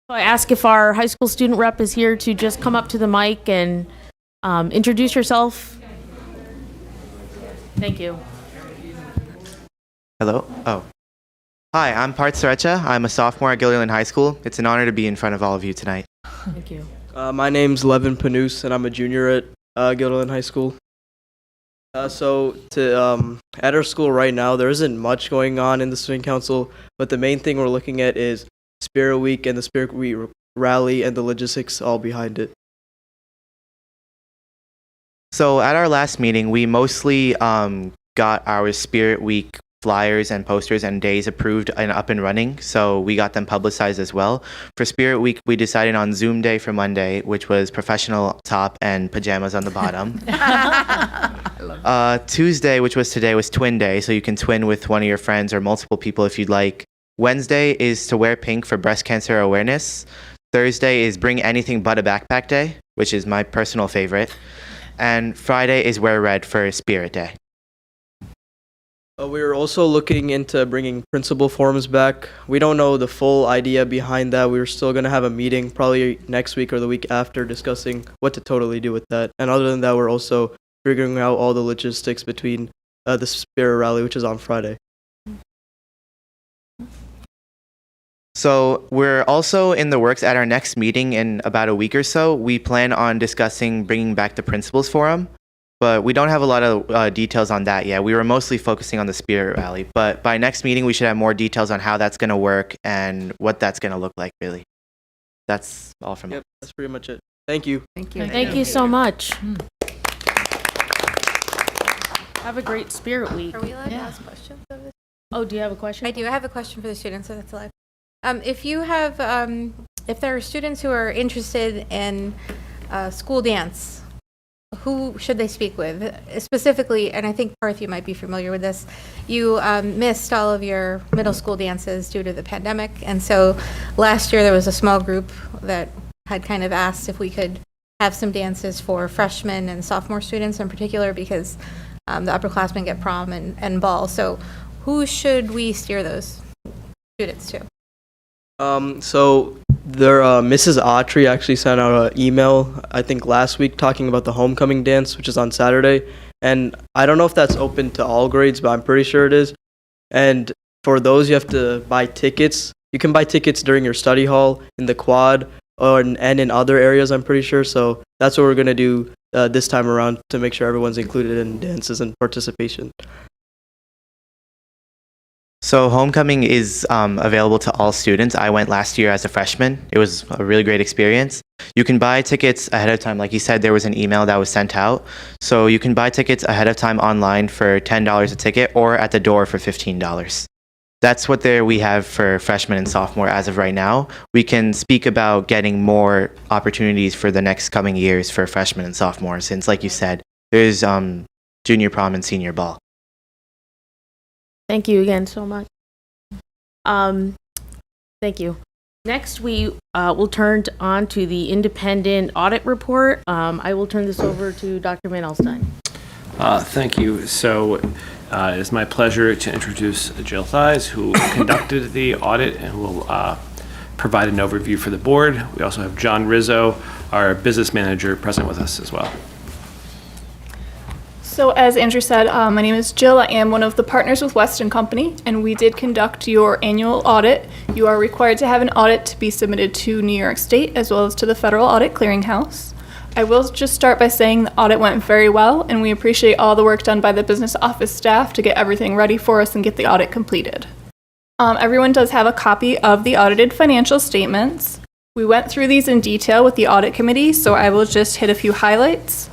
S1: So I ask if our high school student rep is here to just come up to the mic and introduce yourself. Thank you.
S14: Hello? Oh. Hi, I'm Parth Sarecha. I'm a sophomore at Guilderland High School. It's an honor to be in front of all of you tonight.
S1: Thank you.
S15: My name's Levin Panus, and I'm a junior at Guilderland High School. At our school right now, there isn't much going on in the student council, but the main thing we're looking at is Spirit Week and the Spirit Week rally and the logistics all behind it.
S14: So at our last meeting, we mostly got our Spirit Week flyers and posters and days approved and up and running. So we got them publicized as well. For Spirit Week, we decided on Zoom Day for Monday, which was professional top and pajamas on the bottom. Tuesday, which was today, was Twin Day. So you can twin with one of your friends or multiple people if you'd like. Wednesday is to wear pink for breast cancer awareness. Thursday is bring anything but a backpack day, which is my personal favorite. And Friday is wear red for Spirit Day.
S15: We were also looking into bringing principal forms back. We don't know the full idea behind that. We were still going to have a meeting probably next week or the week after discussing what to totally do with that. And other than that, we're also figuring out all the logistics between the Spirit Rally, which is on Friday.
S14: So we're also in the works at our next meeting in about a week or so. We plan on discussing bringing back the Principals Forum, but we don't have a lot of details on that yet. We were mostly focusing on the Spirit Rally, but by next meeting, we should have more details on how that's going to work and what that's going to look like, really. That's all from us.
S15: Yep, that's pretty much it. Thank you.
S2: Thank you.
S1: Thank you so much. Have a great Spirit Week.
S16: Are we allowed to ask questions of this?
S1: Oh, do you have a question?
S16: I do. I have a question for the students, so that's allowed. If you have, if there are students who are interested in school dance, who should they speak with? Specifically, and I think Parth, you might be familiar with this, you missed all of your middle school dances due to the pandemic, and so last year there was a small group that had kind of asked if we could have some dances for freshmen and sophomore students in particular, because the upperclassmen get prom and ball. So who should we steer those students to?
S15: So there, Mrs. Autry actually sent out an email, I think last week, talking about the homecoming dance, which is on Saturday. And I don't know if that's open to all grades, but I'm pretty sure it is. And for those, you have to buy tickets. You can buy tickets during your study hall, in the quad, and in other areas, I'm pretty sure. So that's what we're going to do this time around to make sure everyone's included in dances and participation.
S14: So homecoming is available to all students. I went last year as a freshman. It was a really great experience. You can buy tickets ahead of time. Like you said, there was an email that was sent out. So you can buy tickets ahead of time online for $10 a ticket or at the door for $15. That's what we have for freshmen and sophomore as of right now. We can speak about getting more opportunities for the next coming years for freshmen and sophomore, since like you said, there's junior prom and senior ball.
S1: Thank you again so much. Thank you. Next, we will turn on to the independent audit report. I will turn this over to Dr. Van Alstyne.
S17: Thank you. So it is my pleasure to introduce Jill Thies, who conducted the audit and will provide an overview for the board. We also have John Rizzo, our business manager, present with us as well.
S18: So as Andrew said, my name is Jill. I am one of the partners with Weston Company, and we did conduct your annual audit. You are required to have an audit to be submitted to New York State as well as to the Federal Audit Clearinghouse. I will just start by saying the audit went very well, and we appreciate all the work done by the business office staff to get everything ready for us and get the audit completed. Everyone does have a copy of the audited financial statements. We went through these in detail with the audit committee, so I will just hit a few highlights.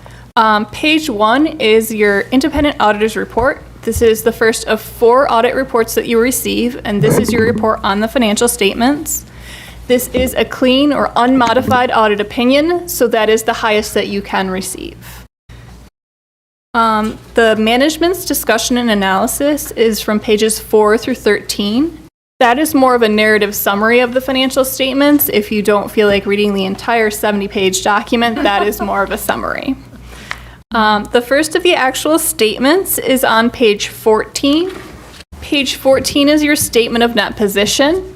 S18: Page 1 is your independent auditor's report. This is the first of 4 audit reports that you receive, and this is your report on the financial statements. This is a clean or unmodified audit opinion, so that is the highest that you can receive. The management's discussion and analysis is from pages 4 through 13. That is more of a narrative summary of the financial statements. If you don't feel like reading the entire 70-page document, that is more of a summary. The first of the actual statements is on page 14. Page 14 is your statement of net position.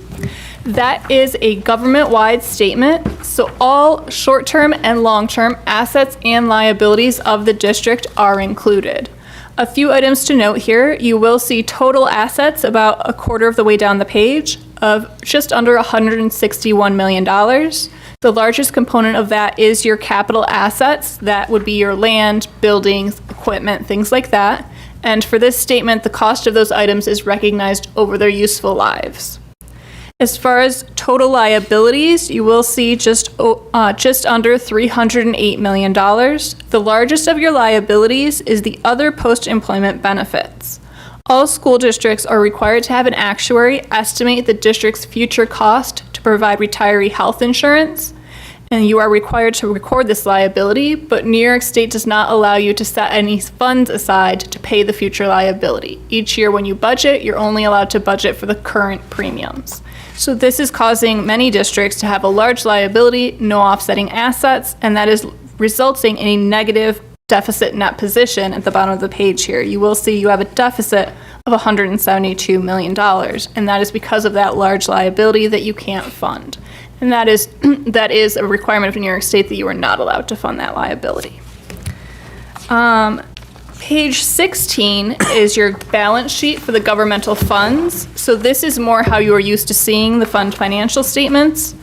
S18: That is a government-wide statement, so all short-term and long-term assets and liabilities of the district are included. A few items to note here. You will see total assets about a quarter of the way down the page of just under $161 million. The largest component of that is your capital assets. That would be your land, buildings, equipment, things like that. And for this statement, the cost of those items is recognized over their useful lives. As far as total liabilities, you will see just under $308 million. The largest of your liabilities is the other post-employment benefits. All school districts are required to have an actuary estimate the district's future cost to provide retiree health insurance, and you are required to record this liability, but New York State does not allow you to set any funds aside to pay the future liability. Each year when you budget, you're only allowed to budget for the current premiums. So this is causing many districts to have a large liability, no offsetting assets, and that is resulting in a negative deficit net position at the bottom of the page here. You will see you have a deficit of $172 million, and that is because of that large liability that you can't fund. And that is a requirement of New York State that you are not allowed to fund that liability. Page 16 is your balance sheet for the governmental funds. So this is more how you are used to seeing the fund financial statements.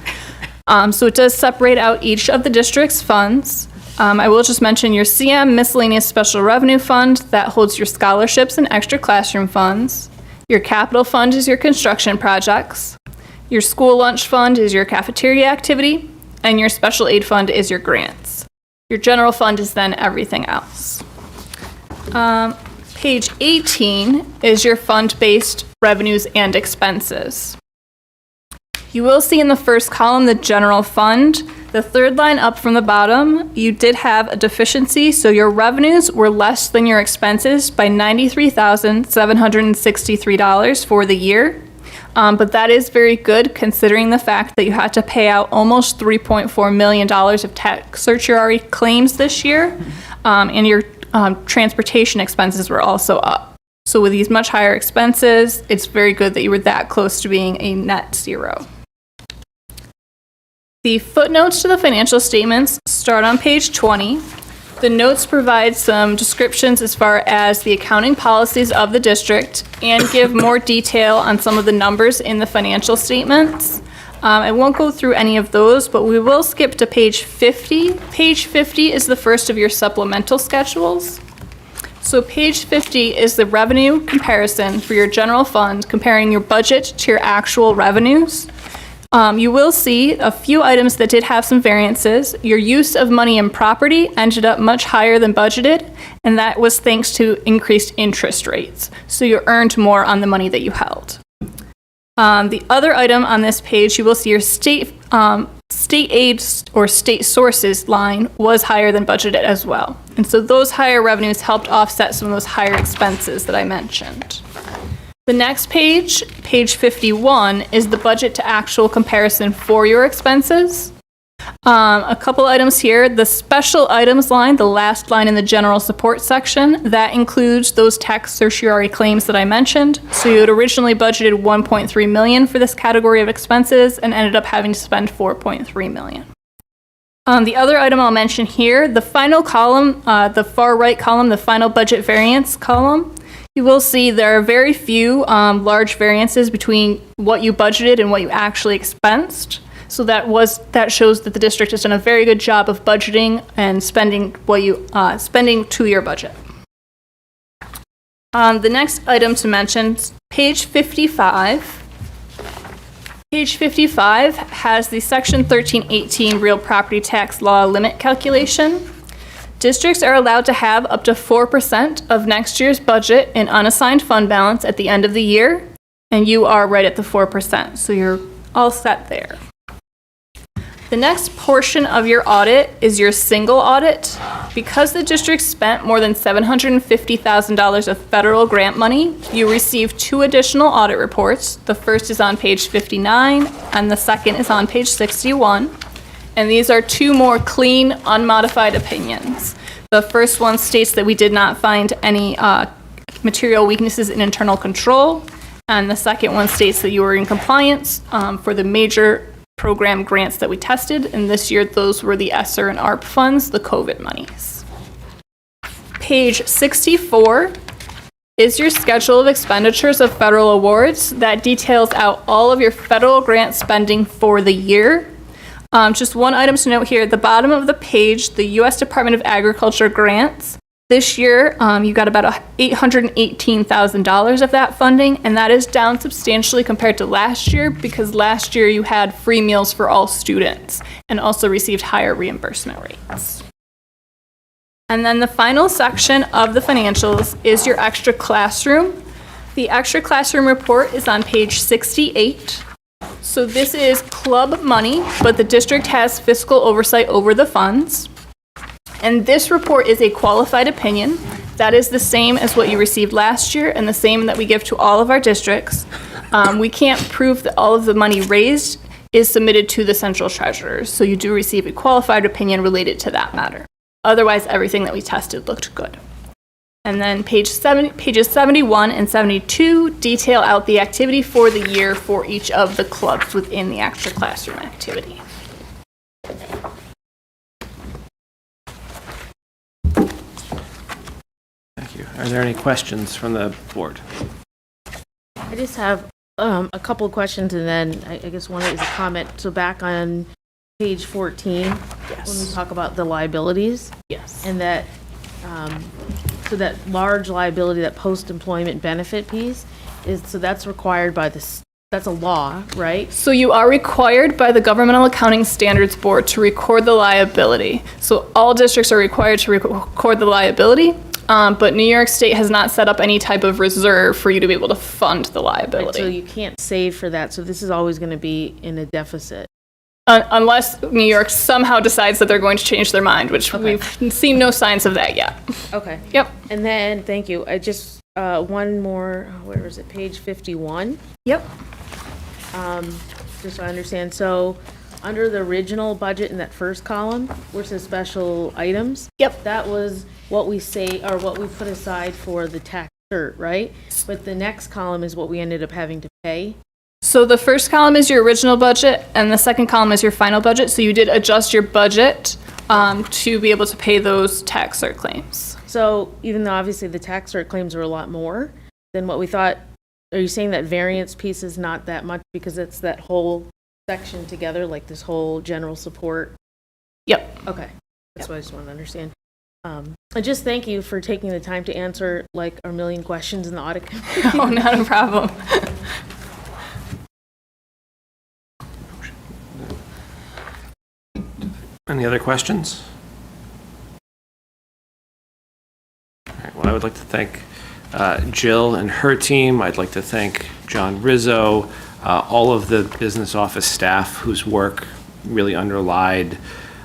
S18: So it does separate out each of the district's funds. I will just mention your CM Miscellaneous Special Revenue Fund that holds your scholarships and extra classroom funds. Your capital fund is your construction projects. Your school lunch fund is your cafeteria activity, and your special aid fund is your grants. Your general fund is then everything else. Page 18 is your fund-based revenues and expenses. You will see in the first column the general fund. The third line up from the bottom, you did have a deficiency, so your revenues were less than your expenses by $93,763 for the year. But that is very good considering the fact that you had to pay out almost $3.4 million of tax certiorari claims this year, and your transportation expenses were also up. So with these much higher expenses, it's very good that you were that close to being a net zero. The footnotes to the financial statements start on page 20. The notes provide some descriptions as far as the accounting policies of the district and give more detail on some of the numbers in the financial statements. I won't go through any of those, but we will skip to page 50. Page 50 is the first of your supplemental schedules. So page 50 is the revenue comparison for your general fund, comparing your budget to your actual revenues. You will see a few items that did have some variances. Your use of money in property ended up much higher than budgeted, and that was thanks to increased interest rates. So you earned more on the money that you held. The other item on this page, you will see your state aid or state sources line was higher than budgeted as well. And so those higher revenues helped offset some of those higher expenses that I mentioned. The next page, page 51, is the budget to actual comparison for your expenses. A couple items here. The special items line, the last line in the general support section, that includes those tax certiorari claims that I mentioned. So you had originally budgeted $1.3 million for this category of expenses and ended up having to spend $4.3 million. The other item I'll mention here, the final column, the far right column, the final budget variance column, you will see there are very few large variances between what you budgeted and what you actually expensed. So that shows that the district has done a very good job of budgeting and spending spending to your budget. The next item to mention, page 55. Page 55 has the Section 1318 real property tax law limit calculation. Districts are allowed to have up to 4% of next year's budget in unassigned fund balance at the end of the year, and you are right at the 4%, so you're all set there. The next portion of your audit is your single audit. Because the district spent more than $750,000 of federal grant money, you receive 2 additional audit reports. The first is on page 59, and the second is on page 61. And these are 2 more clean, unmodified opinions. The first one states that we did not find any material weaknesses in internal control, and the second one states that you were in compliance for the major program grants that we tested, and this year those were the ESSER and ARP funds, the COVID monies. Page 64 is your schedule of expenditures of federal awards that details out all of your federal grant spending for the year. Just one item to note here, at the bottom of the page, the U.S. Department of Agriculture grants, This year, you got about $818,000 of that funding, and that is down substantially compared to last year because last year you had free meals for all students and also received higher reimbursement rates. And then the final section of the financials is your extra classroom. The extra classroom report is on page 68. So this is club money, but the district has fiscal oversight over the funds. And this report is a qualified opinion. That is the same as what you received last year and the same that we give to all of our districts. We can't prove that all of the money raised is submitted to the central treasurer. So you do receive a qualified opinion related to that matter. Otherwise, everything that we tested looked good. And then pages 71 and 72 detail out the activity for the year for each of the clubs within the extra classroom activity.
S17: Thank you. Are there any questions from the board?
S1: I just have a couple of questions, and then I guess one is a comment. So back on page 14, when we talk about the liabilities, and that so that large liability, that post-employment benefit piece, is so that's required by this. That's a law, right?
S18: So you are required by the Governmental Accounting Standards Board to record the liability. So all districts are required to record the liability, but New York State has not set up any type of reserve for you to be able to fund the liability.
S1: Right, so you can't save for that. So this is always going to be in a deficit.
S18: Unless New York somehow decides that they're going to change their mind, which we've seen no signs of that yet.
S1: Okay.
S18: Yep.
S1: And then, thank you. I just, one more, where is it? Page 51.
S18: Yep.
S1: Just so I understand. So under the original budget in that first column, where it says special items.
S18: Yep.
S1: That was what we say, or what we put aside for the tax cert, right? But the next column is what we ended up having to pay.
S18: So the first column is your original budget, and the second column is your final budget. So you did adjust your budget to be able to pay those tax cert claims.
S1: So even though obviously the tax cert claims are a lot more than what we thought, are you saying that variance piece is not that much because it's that whole section together, like this whole general support?
S18: Yep.
S1: Okay. That's what I just want to understand. And just thank you for taking the time to answer like our million questions in the audit committee.
S18: Oh, not a problem.
S17: Any other questions? All right, well, I would like to thank Jill and her team. I'd like to thank John Rizzo, all of the business office staff whose work really underlied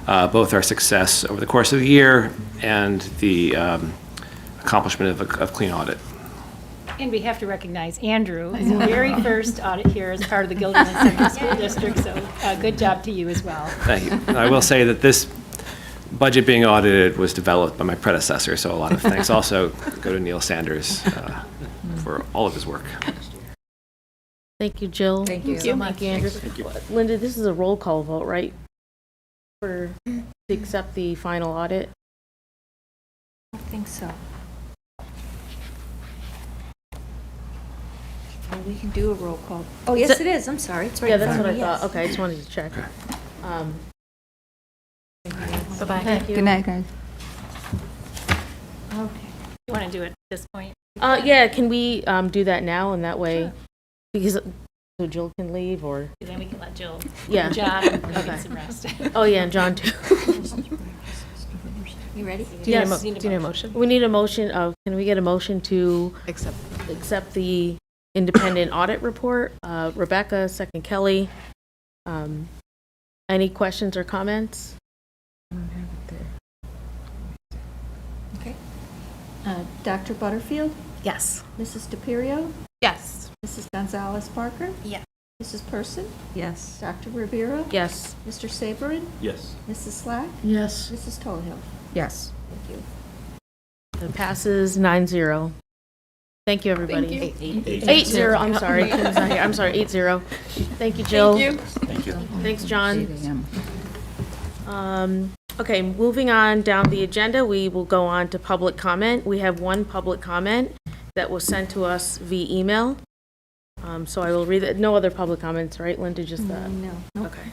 S17: both our success over the course of the year and the accomplishment of clean audit.
S4: And we have to recognize Andrew, his very first audit here as part of the Guilderland Central School District, so good job to you as well.
S17: Thank you. And I will say that this budget being audited was developed by my predecessor, so a lot of thanks also go to Neil Sanders for all of his work.
S1: Thank you, Jill.
S16: Thank you
S1: so much. Andrew. Linda, this is a roll call vote, right? To accept the final audit?
S4: I think so.
S2: Oh, we can do a roll call. Oh, yes, it is. I'm sorry. It's right
S1: Yeah,
S2: in
S1: that's
S2: front
S1: what
S2: of
S1: I
S2: me,
S1: thought.
S2: yes.
S1: Okay, I just wanted to check.
S16: Bye-bye.
S1: Thank you.
S2: Good night, guys.
S4: Okay. You want to do it at this point?
S1: Yeah, can we do that now, and that way, because so Jill can leave, or
S4: Then we can let Jill,
S1: Yeah.
S4: John,
S1: Okay.
S4: get some rest.
S1: oh yeah, and John too.
S2: You ready?
S1: Do you need a
S4: Yes.
S1: do you need a motion? We need a motion of. Can we get a motion to accept the independent audit report? Rebecca, second Kelly. Any questions or comments?
S2: Okay. Dr. Butterfield?
S16: Yes.
S2: Mrs. DePirio?
S16: Yes.
S2: Mrs. Gonzalez Parker?
S16: Yes.
S2: Mrs. Person?
S16: Yes.
S2: Dr. Rivera?
S1: Yes.
S2: Mr. Saberin?
S7: Yes.
S2: Mrs. Slack?
S1: Yes.
S2: Mrs. Tohill?
S16: Yes.
S2: Thank you.
S1: It passes 9-0. Thank you, everybody.
S2: Thank you.
S1: 8-0. I'm sorry. Kim's not here. I'm sorry. 8-0. Thank you, Jill.
S7: Thank you.
S1: Thanks, John. Okay, moving on down the agenda, we will go on to public comment. We have one public comment that was sent to us via email. So I will read it. No other public comments, right, Linda? Just that?
S2: No.
S1: Okay.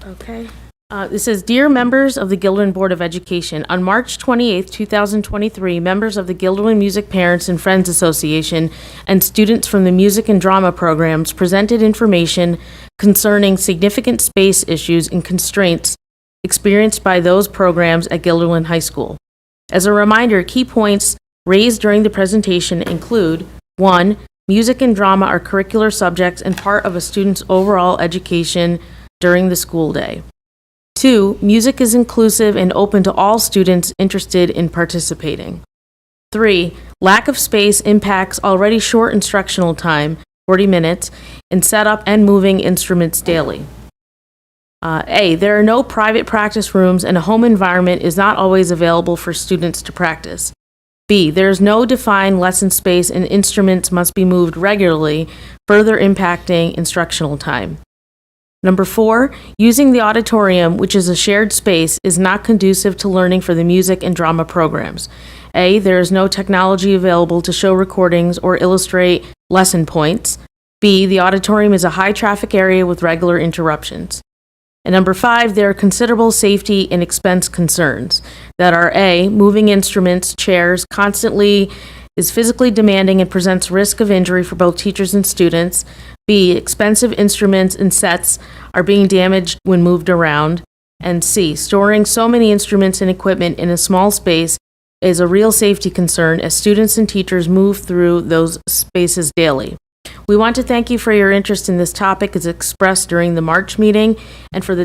S1: Okay. This says, Dear members of the Guilderland Board of Education, on March 28, 2023, members of the Guilderland Music Parents and Friends Association and students from the music and drama programs presented information concerning significant space issues and constraints experienced by those programs at Guilderland High School. As a reminder, key points raised during the presentation include: 1. Music and drama are curricular subjects and part of a student's overall education during the school day. 2. Music is inclusive and open to all students interested in participating. 3. Lack of space impacts already short instructional time, 40 minutes, in setup and moving instruments daily. A. There are no private practice rooms and a home environment is not always available for students to practice. B. There is no defined lesson space and instruments must be moved regularly, further impacting instructional time. Number 4, using the auditorium, which is a shared space, is not conducive to learning for the music and drama programs. A, there is no technology available to show recordings or illustrate lesson points. B, the auditorium is a high-traffic area with regular interruptions. And number 5, there are considerable safety and expense concerns that are: A, moving instruments, chairs, constantly is physically demanding and presents risk of injury for both teachers and students. B, expensive instruments and sets are being damaged when moved around. And C, storing so many instruments and equipment in a small space is a real safety concern as students and teachers move through those spaces daily. We want to thank you for your interest in this topic as expressed during the March meeting and for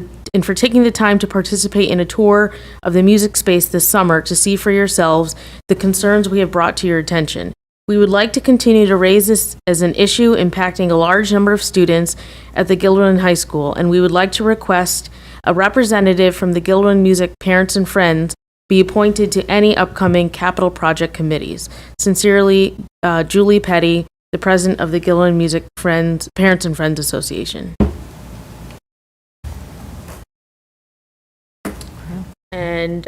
S1: taking the time to participate in a tour of the music space this summer to see for yourselves the concerns we have brought to your attention. We would like to continue to raise this as an issue impacting a large number of students at the Guilderland High School, and we would like to request a representative from the Guilderland Music Parents and Friends be appointed to any upcoming capital project committees. Sincerely, Julie Petty, the president of the Guilderland Music Parents and Friends Association. And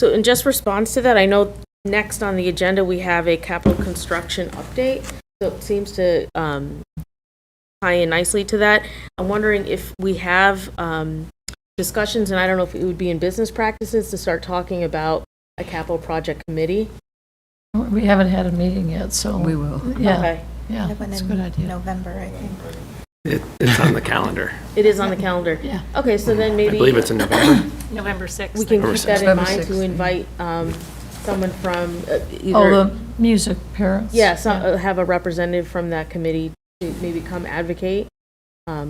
S1: so in just response to that, I know next on the agenda we have a capital construction update. So it seems to tie in nicely to that. I'm wondering if we have discussions, and I don't know if it would be in business practices to start talking about a capital project committee.
S19: We haven't had a meeting yet, so. We will. Yeah.
S1: Okay.
S19: Yeah,
S16: That
S19: that's a
S16: went
S19: good
S16: in
S19: idea.
S16: November, I think.
S17: It's on the calendar.
S1: It is on the calendar.
S19: Yeah.
S1: Okay, so then maybe
S17: I believe it's in November.
S4: November 6th.
S1: we can
S17: November
S1: keep that
S17: 6th.
S1: in
S19: November
S1: mind
S19: 6th,
S1: to
S19: yeah.
S1: invite someone from either.
S19: Oh, the music parents.
S1: Yes, have a representative from that committee to maybe come advocate,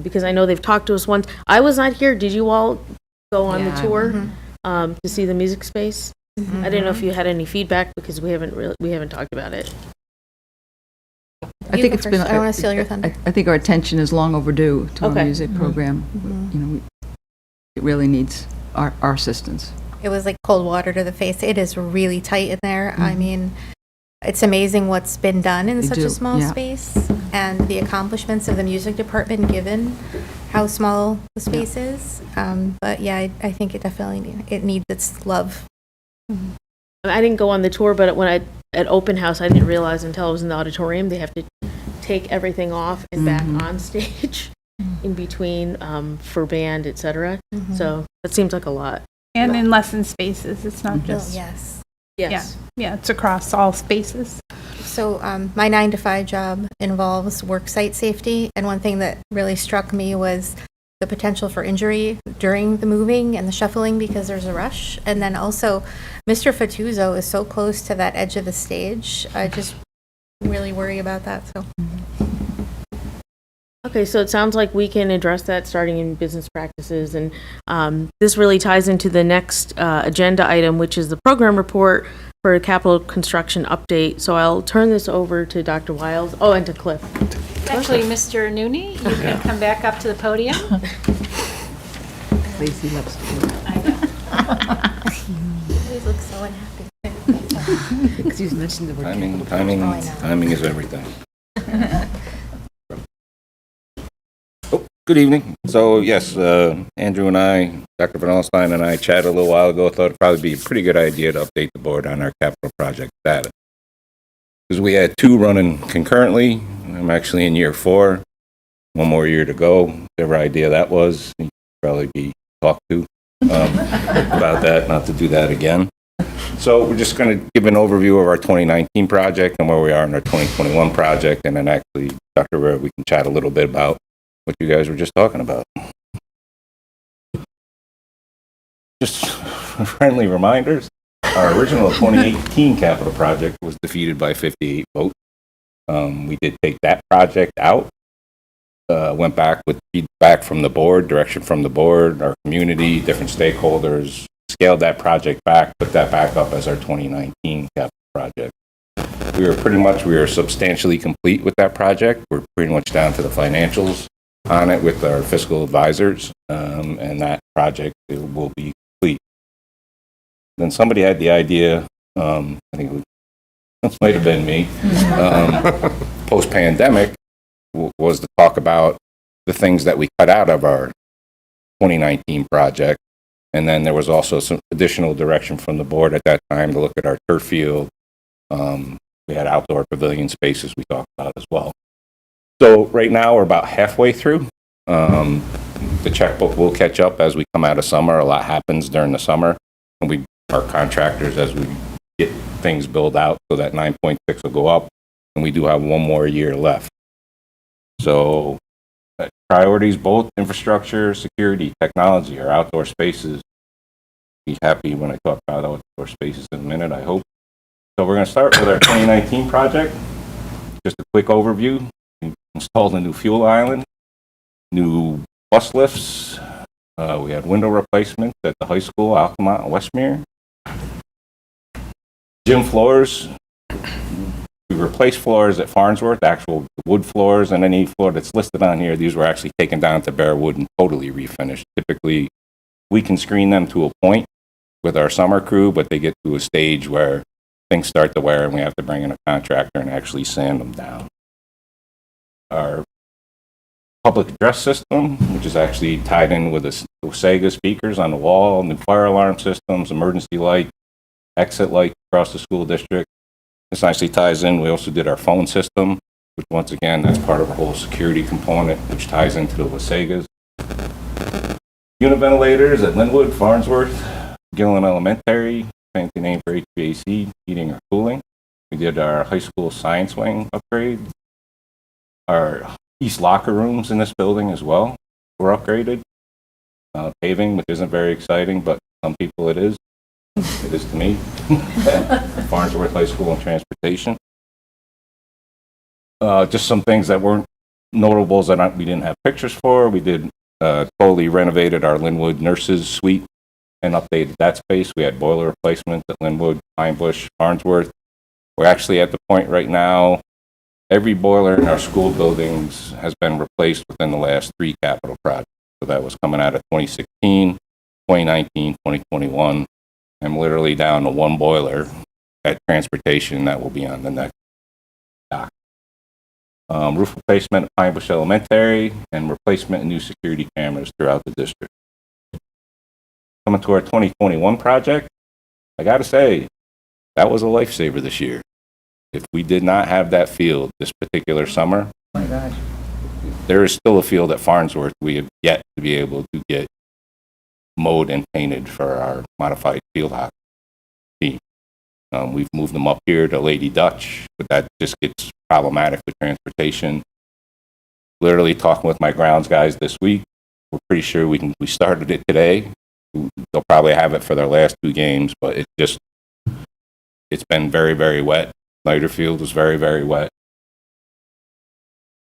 S1: because I know they've talked to us once. I was not here. Did you all go on the tour to see the music space? I didn't know if you had any feedback because we haven't talked about it.
S16: I think it's been. I don't want to steal your thunder.
S20: I think our attention is long overdue to
S1: Okay.
S20: our music program. You know, it really needs our assistance.
S16: It was like cold water to the face. It is really tight in there. I mean, it's amazing what's been done in
S20: They
S16: such
S20: do,
S16: a small
S20: yeah.
S16: space, and the accomplishments of the music department given how small the space is. But yeah, I think it definitely it needs its love.
S1: I didn't go on the tour, but when at open house, I didn't realize until I was in the auditorium, they have to take everything off and back on stage in between for band, etc. So that seems like a lot.
S21: And in lesson spaces, it's not just.
S16: Yes.
S1: Yes.
S21: Yeah, it's across all spaces.
S16: So my 9-to-5 job involves work site safety, and one thing that really struck me was the potential for injury during the moving and the shuffling because there's a rush. And then also, Mr. Fatuzzo is so close to that edge of the stage. I just really worry about that. So.
S1: Okay, so it sounds like we can address that starting in business practices, and this really ties into the next agenda item, which is the program report for a capital construction update. So I'll turn this over to Dr. Wiles. Oh, and to Cliff.
S4: Actually, Mr. Nooney, you can come back up to the podium.
S20: Lacey loves to do it.
S4: I know.
S16: You always look so unhappy.
S20: Because he's mentioned the word
S6: Timing,
S20: capital.
S6: timing,
S16: Oh, I know.
S6: timing is everything. Oh, good evening. So yes, Andrew and I, Dr. Van Alstyne and I chatted a little while ago. Thought it'd probably be a pretty good idea to update the board on our capital project status. Because we had 2 running concurrently. I'm actually in year 4. 1 more year to go. Whatever idea that was, you'd probably be talked to about that, not to do that again. So we're just going to give an overview of our 2019 project and where we are in our 2021 project, and then actually, Dr. Rivera, we can chat a little bit about what you guys were just talking about. Just friendly reminders, our original 2018 capital project was defeated by 58 votes. We did take that project out, went back with feedback from the board, direction from the board, our community, different stakeholders, scaled that project back, put that back up as our 2019 capital project. We were substantially complete with that project. We're pretty much down to the financials on it with our fiscal advisors, and that project will be complete. Then somebody had the idea, I think this might have been me, post-pandemic, was to talk about the things that we cut out of our 2019 project. And then there was also some additional direction from the board at that time to look at our turf field. We had outdoor pavilion spaces we talked about as well. So right now we're about halfway through. The checkbook will catch up as we come out of summer. A lot happens during the summer. And our contractors, as we get things built out, so that 9.6 will go up. And we do have one more year left. So priorities, both infrastructure, security, technology, our outdoor spaces. Be happy when I talk about outdoor spaces in a minute, I hope. So we're going to start with our 2019 project. Just a quick overview. We installed a new fuel island, new bus lifts. We had window replacements at the high school, Altamont and Westmere. Gym floors. We replaced floors at Farnsworth, actual wood floors, and any floor that's listed on here, these were actually taken down to bare wood and totally refinished. Typically, we can screen them to a point with our summer crew, but they get to a stage where things start to wear and we have to bring in a contractor and actually sand them down. Our public address system, which is actually tied in with the Sega speakers on the wall, new fire alarm systems, emergency light, exit light across the school district. This nicely ties in. We also did our phone system, which once again, that's part of a whole security component, which ties into the Wasagas. Unit ventilators at Linwood, Farnsworth, Gillen Elementary, fancy name for HVAC, heating or cooling. We did our high school science wing upgrade. Our east locker rooms in this building as well were upgraded. Paving, which isn't very exciting, but some people it is. It is to me. Farnsworth High School and Transportation. Just some things that weren't notables that we didn't have pictures for. We did totally renovated our Linwood nurses suite and updated that space. We had boiler replacements at Linwood, Pine Bush, Farnsworth. We're actually at the point right now, every boiler in our school buildings has been replaced within the last 3 capital projects. So that was coming out of 2016, 2019, 2021. I'm literally down to 1 boiler at Transportation that will be on the next dock. Roof replacement at Pine Bush Elementary and replacement of new security cameras throughout the district. Coming to our 2021 project, I got to say, that was a lifesaver this year. If we did not have that field this particular summer, oh my gosh, there is still a field at Farnsworth we have yet to be able to get mowed and painted for our modified field hockey team. We've moved them up here to Lady Dutch, but that just gets problematic with transportation. Literally talking with my grounds guys this week, we're pretty sure we started it today. They'll probably have it for their last 2 games, but it's been very, very wet. Snyder Field was very, very wet.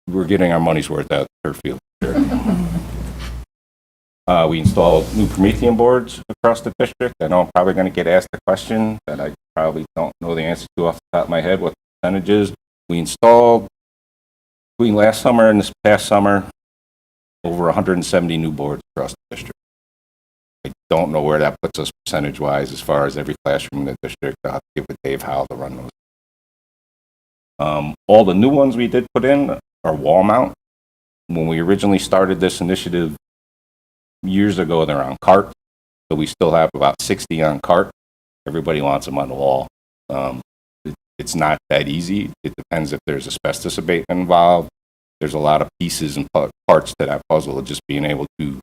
S6: We're getting our money's worth out of the turf field. Sure. We installed new Promethean boards across the district. I know I'm probably going to get asked a question that I probably don't know the answer to off the top of my head, what the percentage is. We installed, between last summer and this past summer, over 170 new boards across the district. I don't know where that puts us percentage-wise as far as every classroom in the district. I'll have to give it to Dave Howell to run those. All the new ones we did put in are wall mount. When we originally started this initiative years ago, they're on cart. So we still have about 60 on cart. Everybody wants them on the wall. It's not that easy. It depends if there's asbestos abatement involved. There's a lot of pieces and parts to that puzzle of just being able to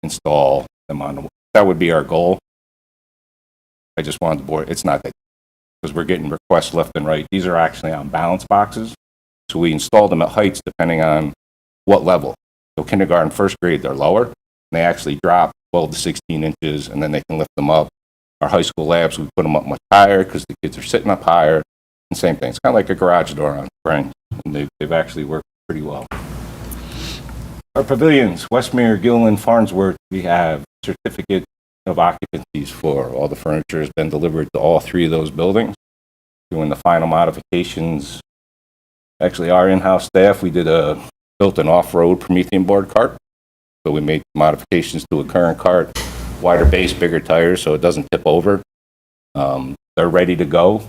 S6: install them on the, that would be our goal. I just wanted the board, it's not that, because we're getting requests left and right. These are actually on balance boxes. So we installed them at heights depending on what level. So kindergarten, first grade, they're lower. And they actually drop 12 to 16 inches, and then they can lift them up. Our high school labs, we put them up much higher because the kids are sitting up higher. And same thing. It's kind of like a garage door on springs. And they've actually worked pretty well. Our pavilions, Westmere, Gilliland, Farnsworth, we have certificate of occupancies for. All the furniture has been delivered to all 3 of those buildings. Doing the final modifications. Actually, our in-house staff, we built an off-road Promethean board cart. So we made modifications to a current cart, wider base, bigger tires, so it doesn't tip over. They're ready to go.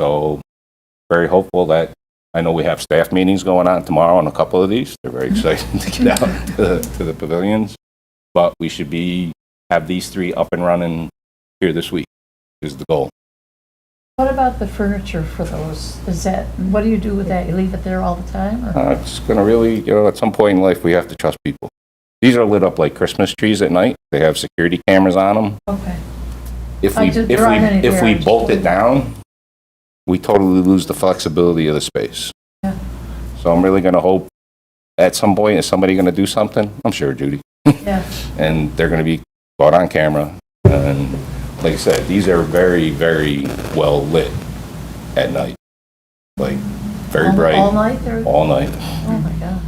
S6: So very hopeful that, I know we have staff meetings going on tomorrow on a couple of these. They're very excited to get out to the pavilions. But we should have these 3 up and running here this week is the goal.
S19: What about the furniture for those? What do you do with that? You leave it there all the time? Or?
S6: It's going to really, at some point in life, we have to trust people. These are lit up like Christmas trees at night. They have security cameras on them.
S19: Okay.
S6: If we bolt it down, we totally lose the flexibility of the space.
S19: Yeah.
S6: So I'm really going to hope at some point, is somebody going to do something? I'm sure, Judy.
S19: Yeah.
S6: And they're going to be caught on camera. And like I said, these are very, very well lit at night. Like, very bright.
S19: All night?
S6: All night.
S19: Oh, my God.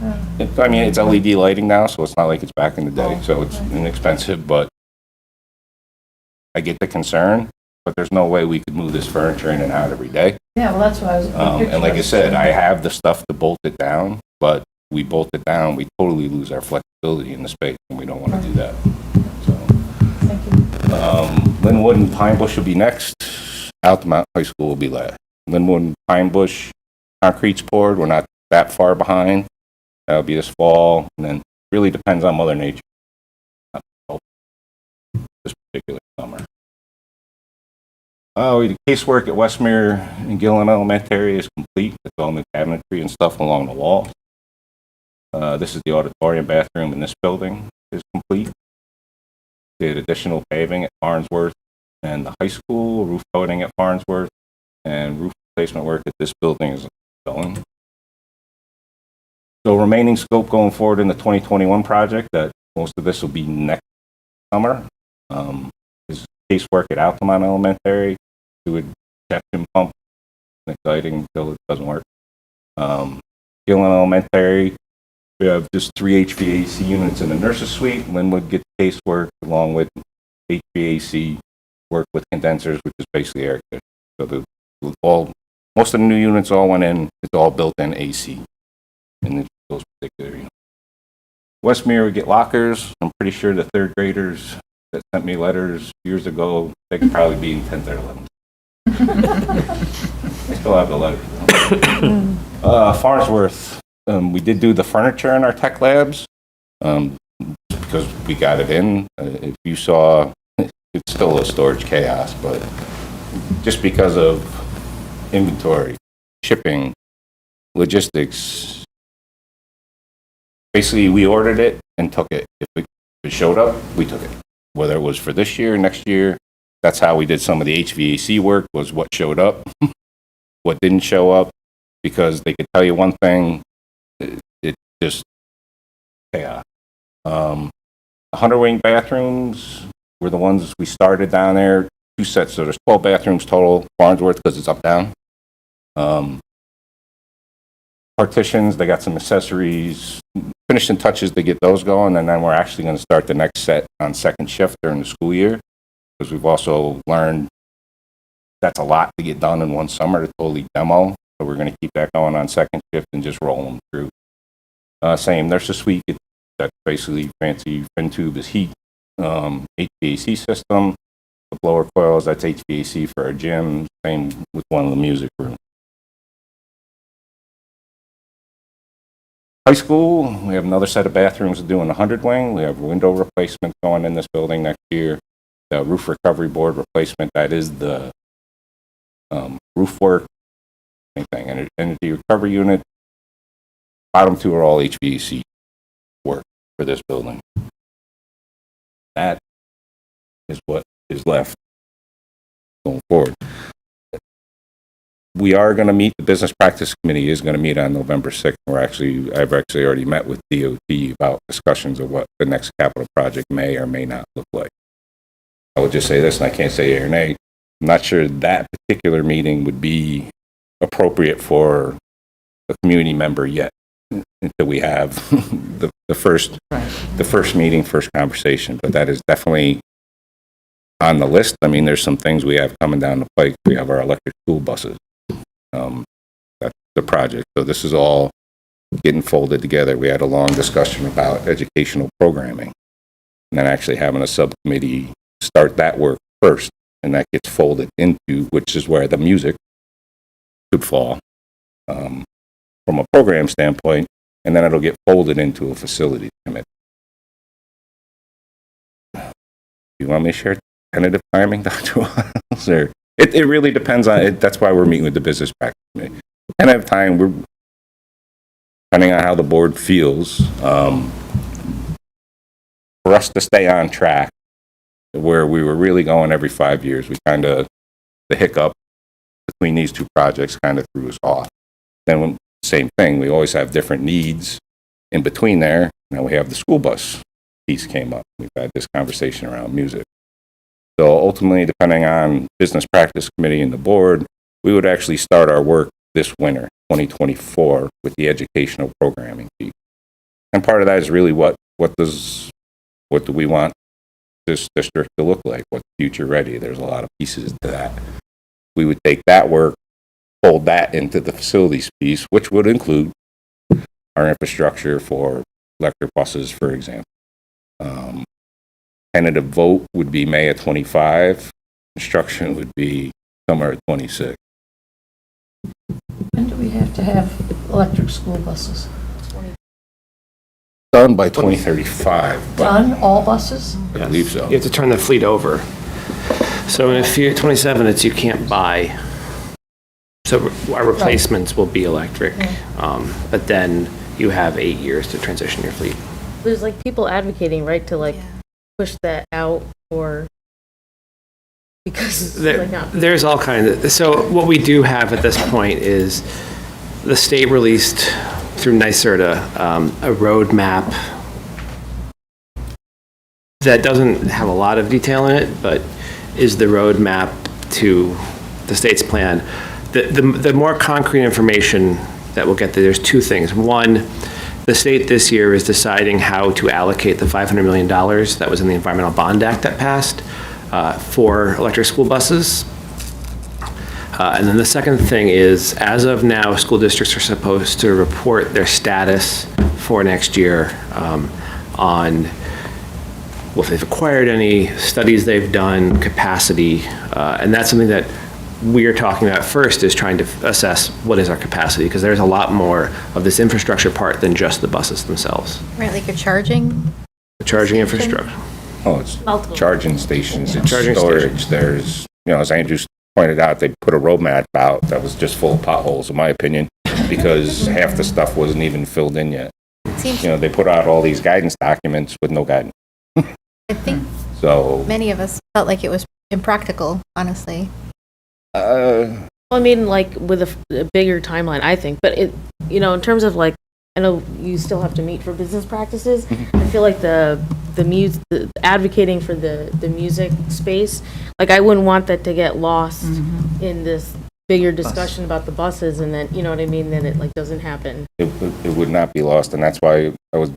S19: Yeah.
S6: I mean, it's LED lighting now, so it's not like it's back in the day. So it's inexpensive, but I get the concern. But there's no way we could move this furniture in and out every day.
S19: Yeah, well, that's why I was.
S6: And like I said, I have the stuff to bolt it down, but we bolt it down, we totally lose our flexibility in the space, and we don't want to do that. So,
S19: Thank you.
S6: Linwood and Pine Bush will be next. Altamont High School will be last. Linwood and Pine Bush, concrete's poured. We're not that far behind. That'll be this fall, and then really depends on Mother Nature. This particular summer. The casework at Westmere and Gilliland Elementary is complete. It's all new cabinetry and stuff along the walls. This is the auditorium bathroom in this building is complete. Did additional paving at Farnsworth and the high school, roof coating at Farnsworth, and roof replacement work at this building is going. So remaining scope going forward in the 2021 project, that most of this will be next summer, is casework at Altamont Elementary. Do a injection pump, exciting until it doesn't work. Gilliland Elementary, we have just 3 HVAC units in the nurses suite. Linwood gets casework along with HVAC work with condensers, which is basically air conditioning. So most of the new units all went in. It's all built-in AC in those particular units. Westmere, we get lockers. I'm pretty sure the 3rd graders that sent me letters years ago, they could probably be in 10th or 11th. I still have the letters. Farnsworth, we did do the furniture in our tech labs because we got it in. If you saw, it's still a storage chaos, but just because of inventory, shipping, logistics, basically we ordered it and took it. If it showed up, we took it. Whether it was for this year, next year, that's how we did some of the HVAC work, was what showed up, what didn't show up, because they could tell you one thing, it just chaos. 100 wing bathrooms were the ones we started down there, 2 sets, so there's 12 bathrooms total, Farnsworth, because it's up down. Partitions, they got some accessories, finishing touches to get those going, and then we're actually going to start the next set on second shift during the school year, because we've also learned that's a lot to get done in one summer to totally demo, so we're going to keep that going on second shift and just roll them through. Same nurses suite, that's basically fancy fin tube is heat, HVAC system, the blower coils, that's HVAC for our gym, same with one of the music rooms. High school, we have another set of bathrooms doing 100 wing. We have window replacement going in this building next year. The roof recovery board replacement, that is the roof work, same thing. And energy recovery unit, bottom 2 are all HVAC work for this building. is what is left going forward. We are going to meet, the Business Practice Committee is going to meet on November 6th. I've actually already met with DOT about discussions of what the next capital project may or may not look like. I would just say this, and I can't say yea or nay. I'm not sure that particular meeting would be appropriate for a community member yet, until we have the first meeting, first conversation. But that is definitely on the list. I mean, there's some things we have coming down the pike. We have our electric school buses. That's the project. So this is all getting folded together. We had a long discussion about educational programming, and then actually having a subcommittee start that work first, and that gets folded into, which is where the music could fall from a program standpoint, and then it'll get folded into a facility committee. You want me to share tentative timing, Dr. Wiles? Or it really depends on it. That's why we're meeting with the Business Practice Committee. Tentative time, we're depending on how the board feels. For us to stay on track, where we were really going every 5 years, we kind of, the hiccup between these two projects kind of threw us off. Then same thing, we always have different needs in between there. Now we have the school bus piece came up. We've had this conversation around music. So ultimately, depending on Business Practice Committee and the board, we would actually start our work this winter, 2024, with the educational programming piece. And part of that is really what do we want this district to look like? What's future ready? There's a lot of pieces to that. We would take that work, fold that into the facilities piece, which would include our infrastructure for electric buses, for example. Tentative vote would be May of 25. Construction would be summer of 26.
S19: When do we have to have electric school buses?
S6: Done by 2035. but
S19: Done, all buses?
S6: I believe so.
S17: You have to turn the fleet over. So in a few, 27, it's you can't buy. So our replacements will be electric, but then you have 8 years to transition your fleet.
S1: There's like people advocating, right, to like push that out, or because like not.
S17: There's all kinds of, so what we do have at this point is the state released through NYSERDA a roadmap that doesn't have a lot of detail in it, but is the roadmap to the state's plan. The more concrete information that we'll get there's two things. One, the state this year is deciding how to allocate the $500 million that was in the Environmental Bond Act that passed for electric school buses. And then the second thing is, as of now, school districts are supposed to report their status for next year on if they've acquired any, studies they've done, capacity, and that's something that we are talking about first, is trying to assess what is our capacity, because there's a lot more of this infrastructure part than just the buses themselves.
S16: Right, like your charging?
S17: The charging infrastructure.
S6: Oh, it's
S1: Multiple.
S6: charging stations, it's
S17: Charging
S6: storage.
S17: stations.
S6: There's, as Andrew pointed out, they put a roadmap out that was just full of potholes, in my opinion, because half the stuff wasn't even filled in yet.
S16: Seems
S6: They put out all these guidance documents with no guidance.
S16: I think
S6: So,
S16: many of us felt like it was impractical, honestly.
S1: Well, I mean, like with a bigger timeline, I think, but it, in terms of like, I know you still have to meet for business practices. I feel like the advocating for the music space, like I wouldn't want that to get lost in this bigger discussion about the buses, and then, you know what I mean, then it like doesn't happen.
S6: it would not be lost, and that's why I was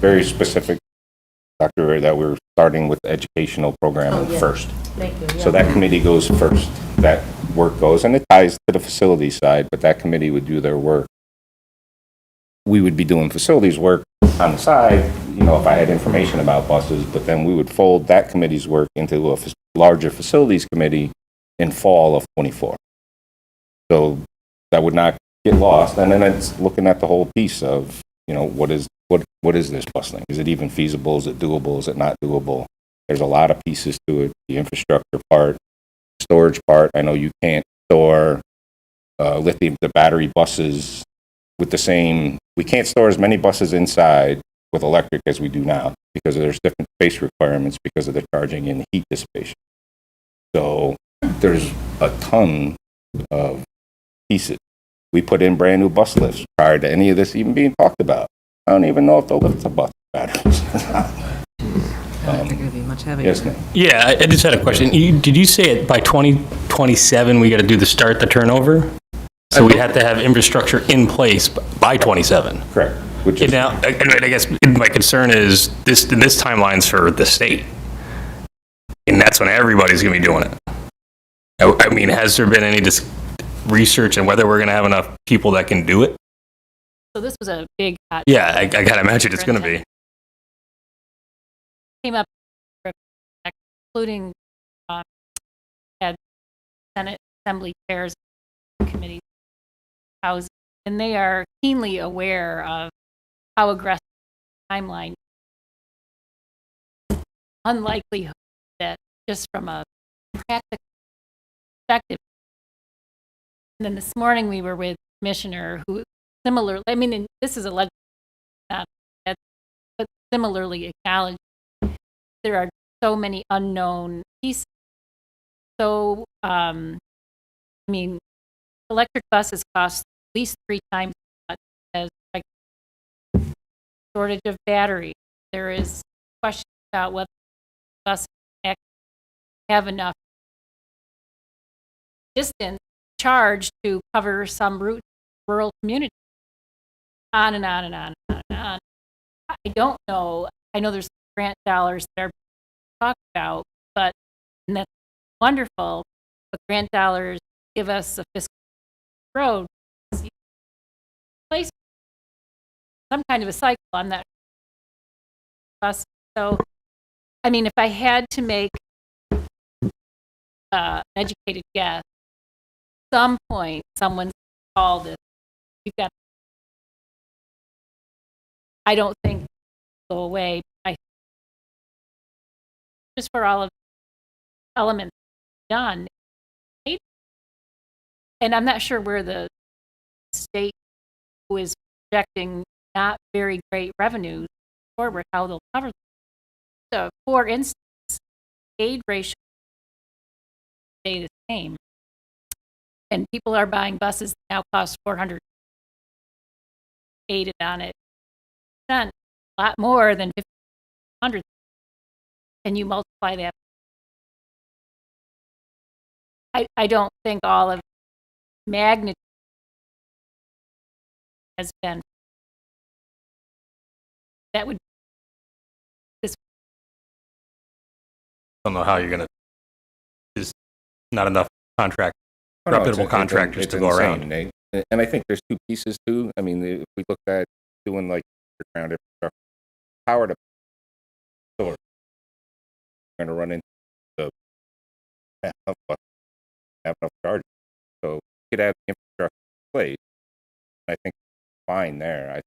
S6: very specific, Dr. Ray, that we're starting with educational programming first.
S1: Thank you.
S6: So that committee goes first. That work goes, and it ties to the facility side, but that committee would do their work. We would be doing facilities work on the side, if I had information about buses, but then we would fold that committee's work into a larger facilities committee in fall of 24. So that would not get lost. And then it's looking at the whole piece of, what is this bus thing? Is it even feasible? Is it doable? Is it not doable? There's a lot of pieces to it. The infrastructure part, storage part. I know you can't store the battery buses with the same, we can't store as many buses inside with electric as we do now, because there's different space requirements because of the charging and heat dissipation. So there's a ton of pieces. We put in brand new bus lifts prior to any of this even being talked about. I don't even know if the lifts are bus batteries.
S20: I don't think it'd be much heavier.
S6: Yes, ma'am.
S3: Yeah, I just had a question. Did you say it by 2027 we got to do the start the turnover? So we have to have infrastructure in place by 27.
S6: Correct. Which is,
S3: now, I guess my concern is this timeline's for the state, and that's when everybody's going to be doing it. I mean, has there been any research on whether we're going to have enough people that can do it?
S4: So this was a big hot.
S3: Yeah, I gotta imagine it's going to be.
S4: Came up, including had Senate Assembly chairs, committees, housing, and they are keenly aware of how aggressive the timeline. Unlikelihood that just from a practical perspective. And then this morning we were with Commissioner who similarly, I mean, and this is a legislative, but similarly acknowledged there are so many unknown pieces. So, I mean, electric buses cost at least 3 times as much as like shortage of battery. There is questions about whether buses actually have enough distance charge to cover some route rural communities. On and on and on and on and on. I don't know. I know there's grant dollars that are talked about, but and that's wonderful. But grant dollars give us a fiscal road place, some kind of a cycle on that bus. So, I mean, if I had to make an educated guess, at some point someone's called this. You've got. I don't think it'll go away. Just for all of the elements done, and I'm not sure where the state who is projecting not very great revenues forward, how they'll cover them. So, for instance, aid ratio stay the same, and people are buying buses that now cost $400 aided on it. A lot more than 100. And you multiply that. I don't think all of magnitude has been. That would. This.
S3: I don't know how you're going to. There's not enough reputable contractors
S6: it's
S3: to go around.
S6: insane, Nate. And I think there's 2 pieces too. I mean, if we look at doing like ground infrastructure, power to solar, we're going to run into the have enough charging. So we could have the infrastructure in place. I think fine there.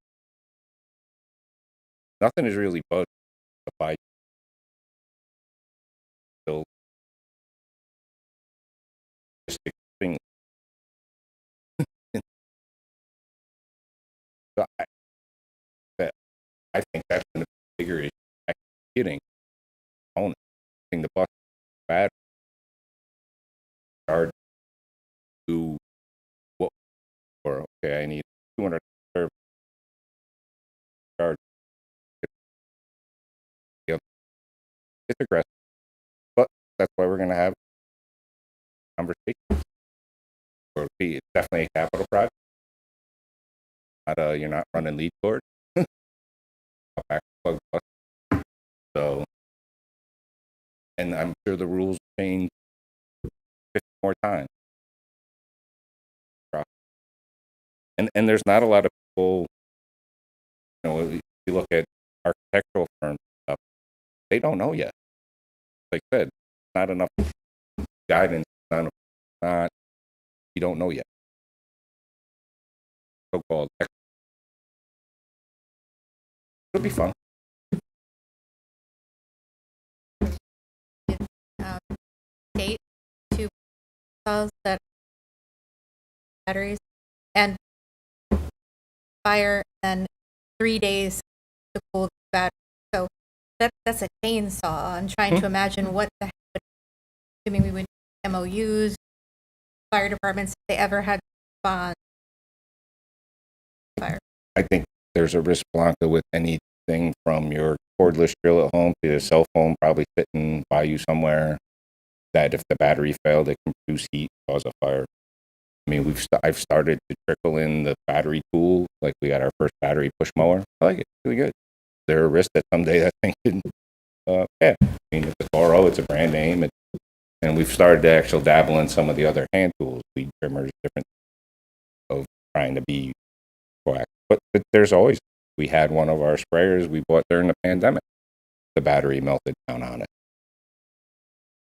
S6: Nothing is really budged to buy. So thing. So I think that's going to be a bigger issue. Getting on the bus bad charge to what or okay, I need 200 serve charge. It's aggressive, but that's why we're going to have conversations. Or it's definitely a capital project. You're not running lead cord. So, and I'm sure the rules change 50 more times. And there's not a lot of people, if you look at architectural firms, they don't know yet. Like I said, not enough guidance, you don't know yet. So-called. It'll be fun.
S16: Date to cells that batteries and fire, and 3 days to cool the battery. So that's a chainsaw. I'm trying to imagine what the heck, assuming we would MOUs, fire departments, if they ever had to respond. Fire.
S6: I think there's a risk, Blanca, with anything from your cordless drill at home to your cell phone probably sitting by you somewhere, that if the battery failed, it can produce heat, cause a fire. I mean, I've started to trickle in the battery tool. Like we got our first battery push mower. I like it. Really good. There a risk that someday that thing can, I mean, it's a Toro, it's a brand name. And we've started to actually dabble in some of the other hand tools, weed trimmers, different, of trying to be proactive. But there's always, we had one of our sprayers we bought during the pandemic. The battery melted down on it.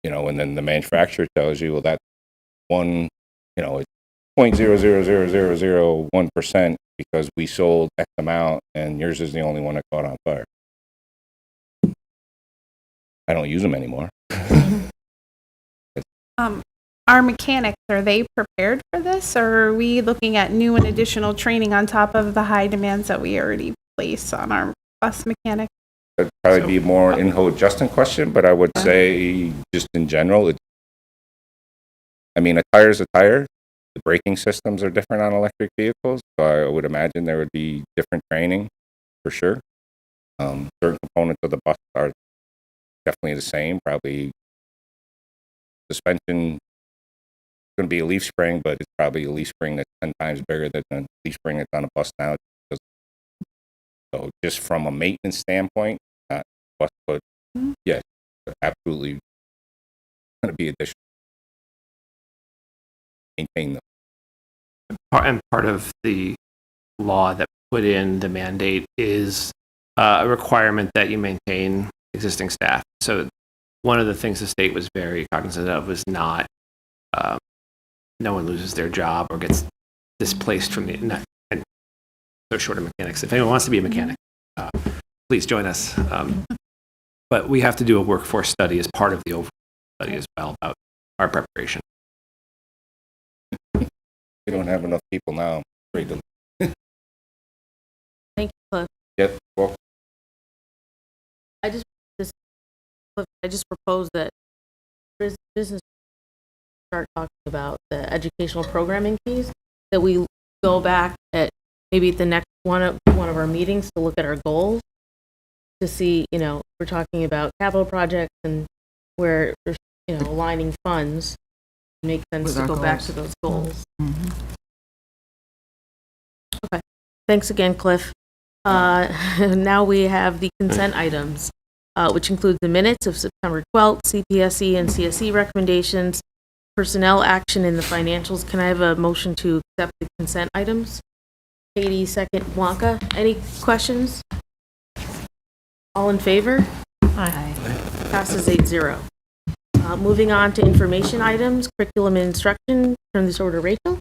S6: You know, and then the manufacturer tells you, well, that one, you know, it's 0.000001% because we sold X amount and yours is the only one that caught on fire. I don't use them anymore.
S21: Our mechanics, are they prepared for this, or are we looking at new and additional training on top of the high demands that we already place on our bus mechanics?
S6: That'd probably be more in-hole Justin question, but I would say just in general, I mean, a tire's a tire. The braking systems are different on electric vehicles, so I would imagine there would be different training for sure. Certain components of the bus are definitely the same. Probably suspension is going to be a leaf spring, but it's probably a leaf spring that's 10 times bigger than the leaf spring that's on a bus now. So just from a maintenance standpoint, not bus, but yes, absolutely going to be additional. Maintain them.
S17: And part of the law that put in the mandate is a requirement that you maintain existing staff. So one of the things the state was very cognizant of was not no one loses their job or gets displaced from the and so short of mechanics. If anyone wants to be a mechanic, please join us. But we have to do a workforce study as part of the overall study as well about our preparation.
S6: We don't have enough people now.
S1: Thank you, Cliff.
S6: Yep. Well,
S1: I just propose that business start talking about the educational programming piece, that we go back at maybe at the next one of our meetings to look at our goals to see, you know, we're talking about capital projects and where there's, you know, aligning funds. It makes sense
S20: With
S1: to
S20: our
S1: go back
S20: goals.
S1: to those goals.
S20: Mhm.
S1: Okay. Thanks again, Cliff. Now we have the consent items, which include the minutes of September 12th, CPSE and CSE recommendations, personnel action, and the financials. Can I have a motion to accept the consent items? Katie, second. Blanca, any questions? All in favor? Aye. Passes 8-0. Moving on to information items, curriculum and instruction. Turn this over to Rachel.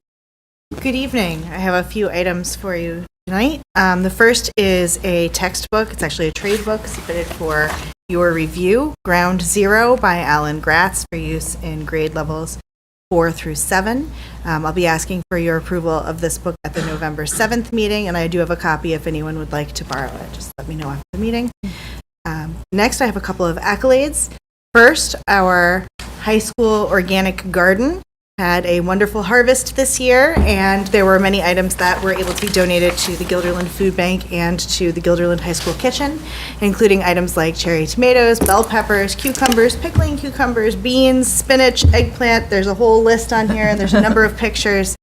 S5: Good evening. I have a few items for you tonight. The first is a textbook. It's actually a trade book submitted for your review, Ground Zero by Alan Gratz for use in grade levels 4 through 7. I'll be asking for your approval of this book at the November 7th meeting, and I do have a copy if anyone would like to borrow it. Just let me know after the meeting. Next, I have a couple of accolades. First, our high school organic garden had a wonderful harvest this year, and there were many items that were able to be donated to the Guilderland Food Bank and to the Guilderland High School Kitchen, including items like cherry tomatoes, bell peppers, cucumbers, pickling cucumbers, beans, spinach, eggplant. There's a whole list on here, and there's a number of pictures.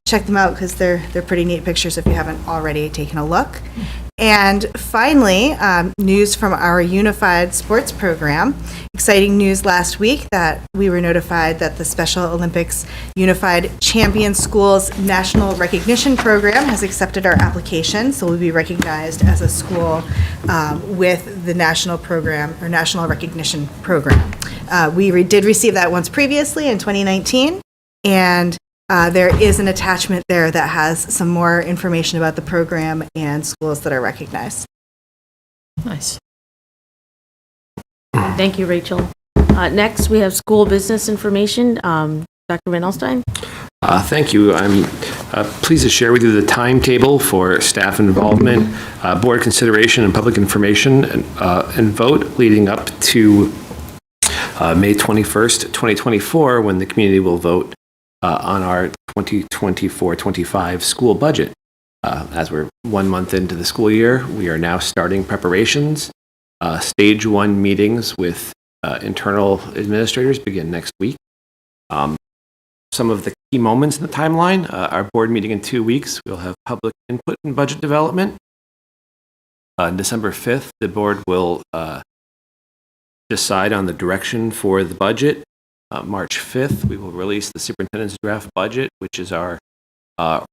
S5: Check them out because they're pretty neat pictures if you haven't already taken a look. And finally, news from our Unified Sports Program. Exciting news last week that we were notified that the Special Olympics Unified Champion Schools National Recognition Program has accepted our application, so we'll be recognized as a school with the national program or national recognition program. We did receive that once previously in 2019, and there is an attachment there that has some more information about the program and schools that are recognized.
S1: Nice. Thank you, Rachel. Next, we have school business information. Dr. Van Alstyne.
S17: Thank you. I'm Pleased to share with you the timetable for staff involvement, board consideration, and public information and vote leading up to May 21st, 2024, when the community will vote on our 2024-25 school budget. As we're 1 month into the school year, we are now starting preparations. Stage 1 meetings with internal administrators begin next week. Some of the key moments in the timeline, our board meeting in 2 weeks, we'll have public input in budget development. On December 5th, the board will decide on the direction for the budget. March 5th, we will release the superintendent's draft budget, which is our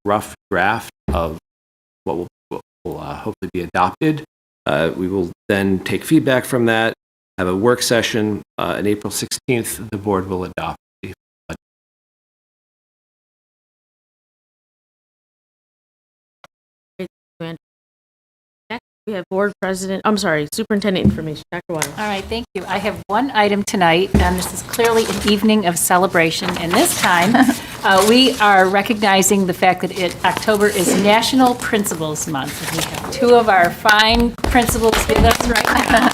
S17: rough draft of what will hopefully be adopted. We will then take feedback from that, have a work session. On April 16th, the board will adopt the
S1: budget. Next, we have superintendent information. Dr. Wiles.
S4: All right, thank you. I have one item tonight, and this is clearly an evening of celebration. And this time, we are recognizing the fact that October is National Principals Month. And we have two of our fine principals with us right now.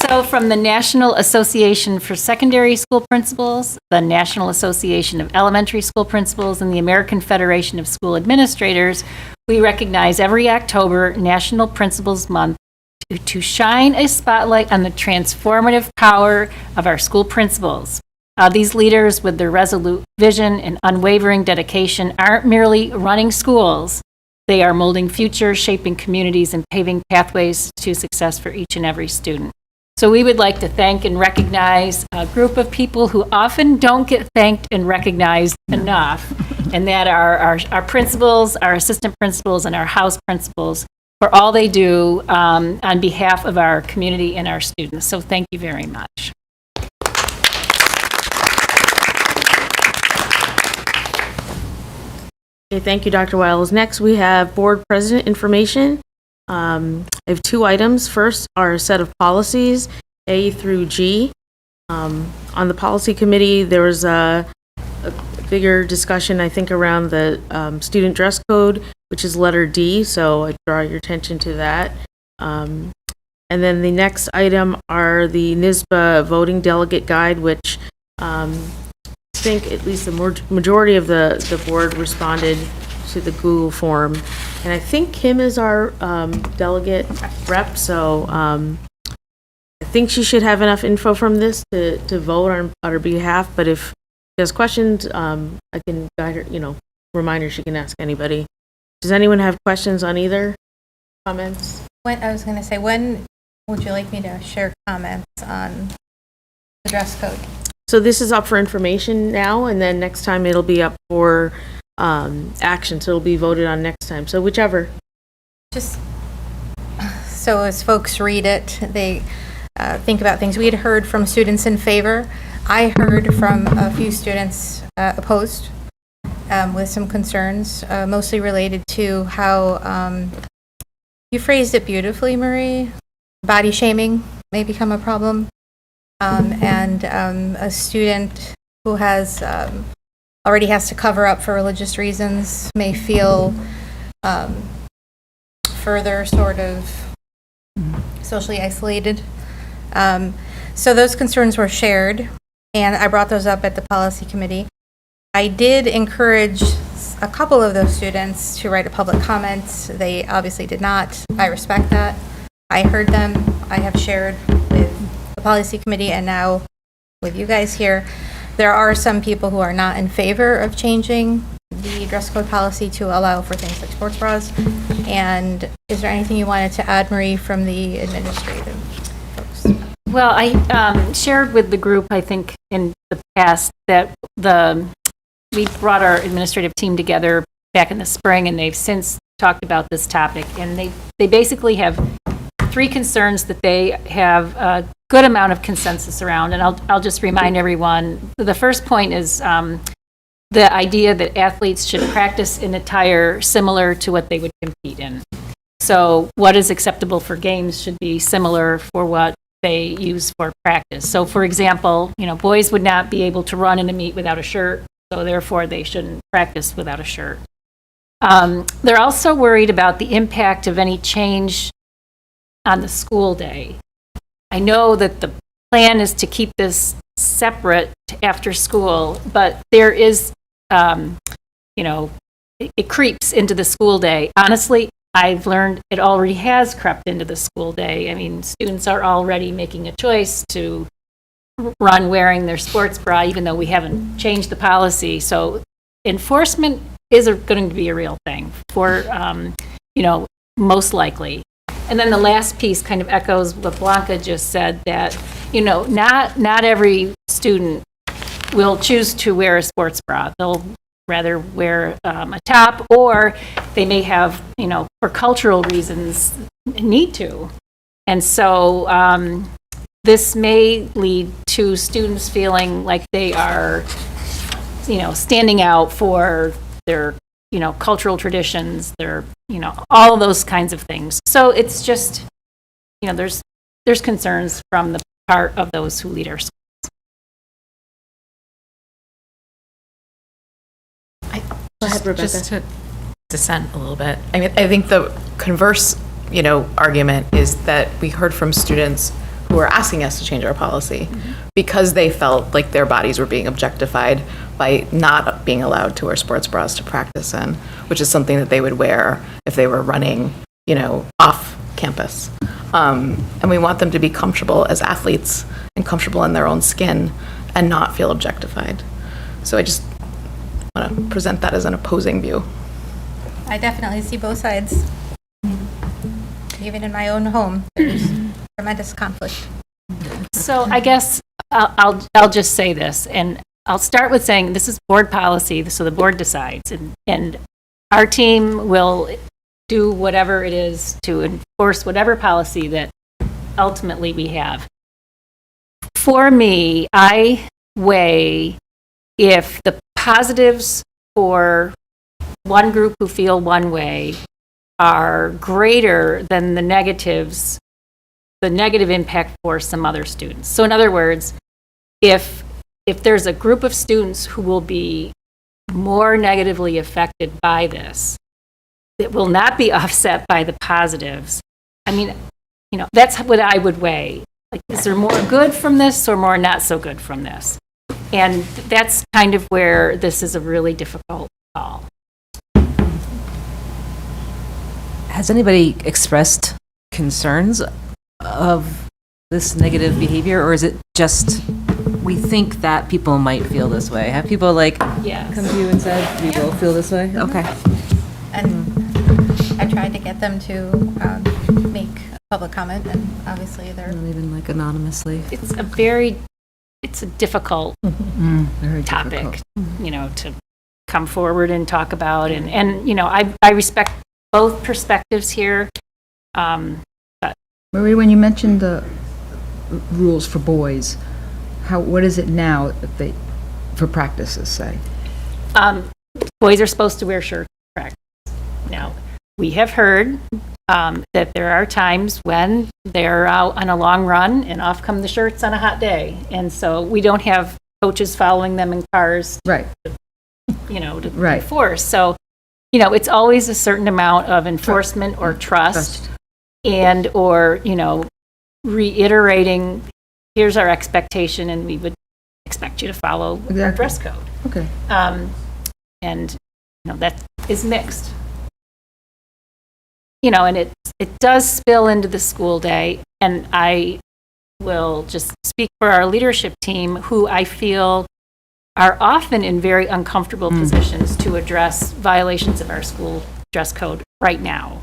S4: So from the National Association for Secondary School Principals, the National Association of Elementary School Principals, and the American Federation of School Administrators, we recognize every October National Principals Month to shine a spotlight on the transformative power of our school principals. These leaders, with their resolute vision and unwavering dedication, aren't merely running schools. They are molding futures, shaping communities, and paving pathways to success for each and every student. So we would like to thank and recognize a group of people who often don't get thanked and recognized enough, and that are our principals, our assistant principals, and our house principals for all they do on behalf of our community and our students. So thank you very much.
S1: Okay, thank you, Dr. Wiles. Next, we have board president information. I have 2 items. First are a set of policies, A through G. On the policy committee, there was a bigger discussion, I think, around the student dress code, which is letter D, so I draw your attention to that. And then the next item are the NYSBA voting delegate guide, which I think at least the majority of the board responded to the Google form. And I think Kim is our delegate rep, so I think she should have enough info from this to vote on her behalf, but if she has questions, I can guide her, remind her she can ask anybody. Does anyone have questions on either? Comments?
S16: I was going to say, when would you like me to share comments on the dress code?
S1: So this is up for information now, and then next time it'll be up for action, so it'll be voted on next time. So whichever.
S16: Just so as folks read it, they think about things. We had heard from students in favor. I heard from a few students opposed with some concerns, mostly related to how you phrased it beautifully, Marie. Body shaming may become a problem. And a student who has already has to cover up for religious reasons may feel further sort of socially isolated. So those concerns were shared, and I brought those up at the policy committee. I did encourage a couple of those students to write a public comment. They obviously did not. I respect that. I heard them. I have shared with the policy committee and now with you guys here. There are some people who are not in favor of changing the dress code policy to allow for things like sports bras. And is there anything you wanted to add, Marie, from the administrative folks?
S4: Well, I shared with the group, I think, in the past that we brought our administrative team together back in the spring, and they've since talked about this topic. And they basically have 3 concerns that they have a good amount of consensus around. And I'll just remind everyone, the first point is the idea that athletes should practice in attire similar to what they would compete in. So what is acceptable for games should be similar for what they use for practice. So for example, boys would not be able to run in a meet without a shirt. so therefore they shouldn't practice without a shirt. They're also worried about the impact of any change on the school day. I know that the plan is to keep this separate after school, but there is, it creeps into the school day. Honestly, I've learned it already has crept into the school day. I mean, students are already making a choice to run wearing their sports bra, even though we haven't changed the policy. So enforcement is going to be a real thing for, most likely. And then the last piece kind of echoes what Blanca just said, that, not every student will choose to wear a sports bra. They'll rather wear a top, or they may have, for cultural reasons, need to. And so this may lead to students feeling like they are, standing out for their, cultural traditions, their, all of those kinds of things. So it's just, there's concerns from the part of those who lead our schools.
S8: Go ahead, Rebecca. Just to dissent a little bit. I mean, I think the converse, argument is that we heard from students who were asking us to change our policy because they felt like their bodies were being objectified by not being allowed to wear sports bras to practice in, which is something that they would wear if they were running, off campus. And we want them to be comfortable as athletes and comfortable in their own skin and not feel objectified. So I just want to present that as an opposing view.
S16: I definitely see both sides. Even in my own home, there's tremendous conflict.
S4: So I guess I'll just say this, and I'll start with saying this is board policy, so the board decides, and our team will do whatever it is to enforce whatever policy that ultimately we have. For me, I weigh if the positives for one group who feel one way are greater than the negatives, the negative impact for some other students. So in other words, if there's a group of students who will be more negatively affected by this, it will not be offset by the positives. I mean, that's what I would weigh. Like, is there more good from this or more not so good from this? And that's kind of where this is a really difficult call.
S22: Has anybody expressed concerns of this negative behavior, or is it just we think that people might feel this way? Have people come to you and said, we will feel this way? Okay.
S16: And I tried to get them to make a public comment, and obviously they're...
S22: Not even anonymously.
S4: It's a difficult topic, to come forward and talk about. And I respect both perspectives here. But
S20: Marie, when you mentioned the rules for boys, what is it now for practices, say?
S4: Boys are supposed to wear shirts for practice. Now, we have heard that there are times when they're out on a long run and off come the shirts on a hot day. And so we don't have coaches following them in cars,
S20: right?
S4: To enforce. So, it's always a certain amount of enforcement or trust. And, or, reiterating, here's our expectation and we would expect you to follow our dress code.
S20: Okay.
S4: And, that is mixed. And it does spill into the school day, and I will just speak for our leadership team, who I feel are often in very uncomfortable positions to address violations of our school dress code right now.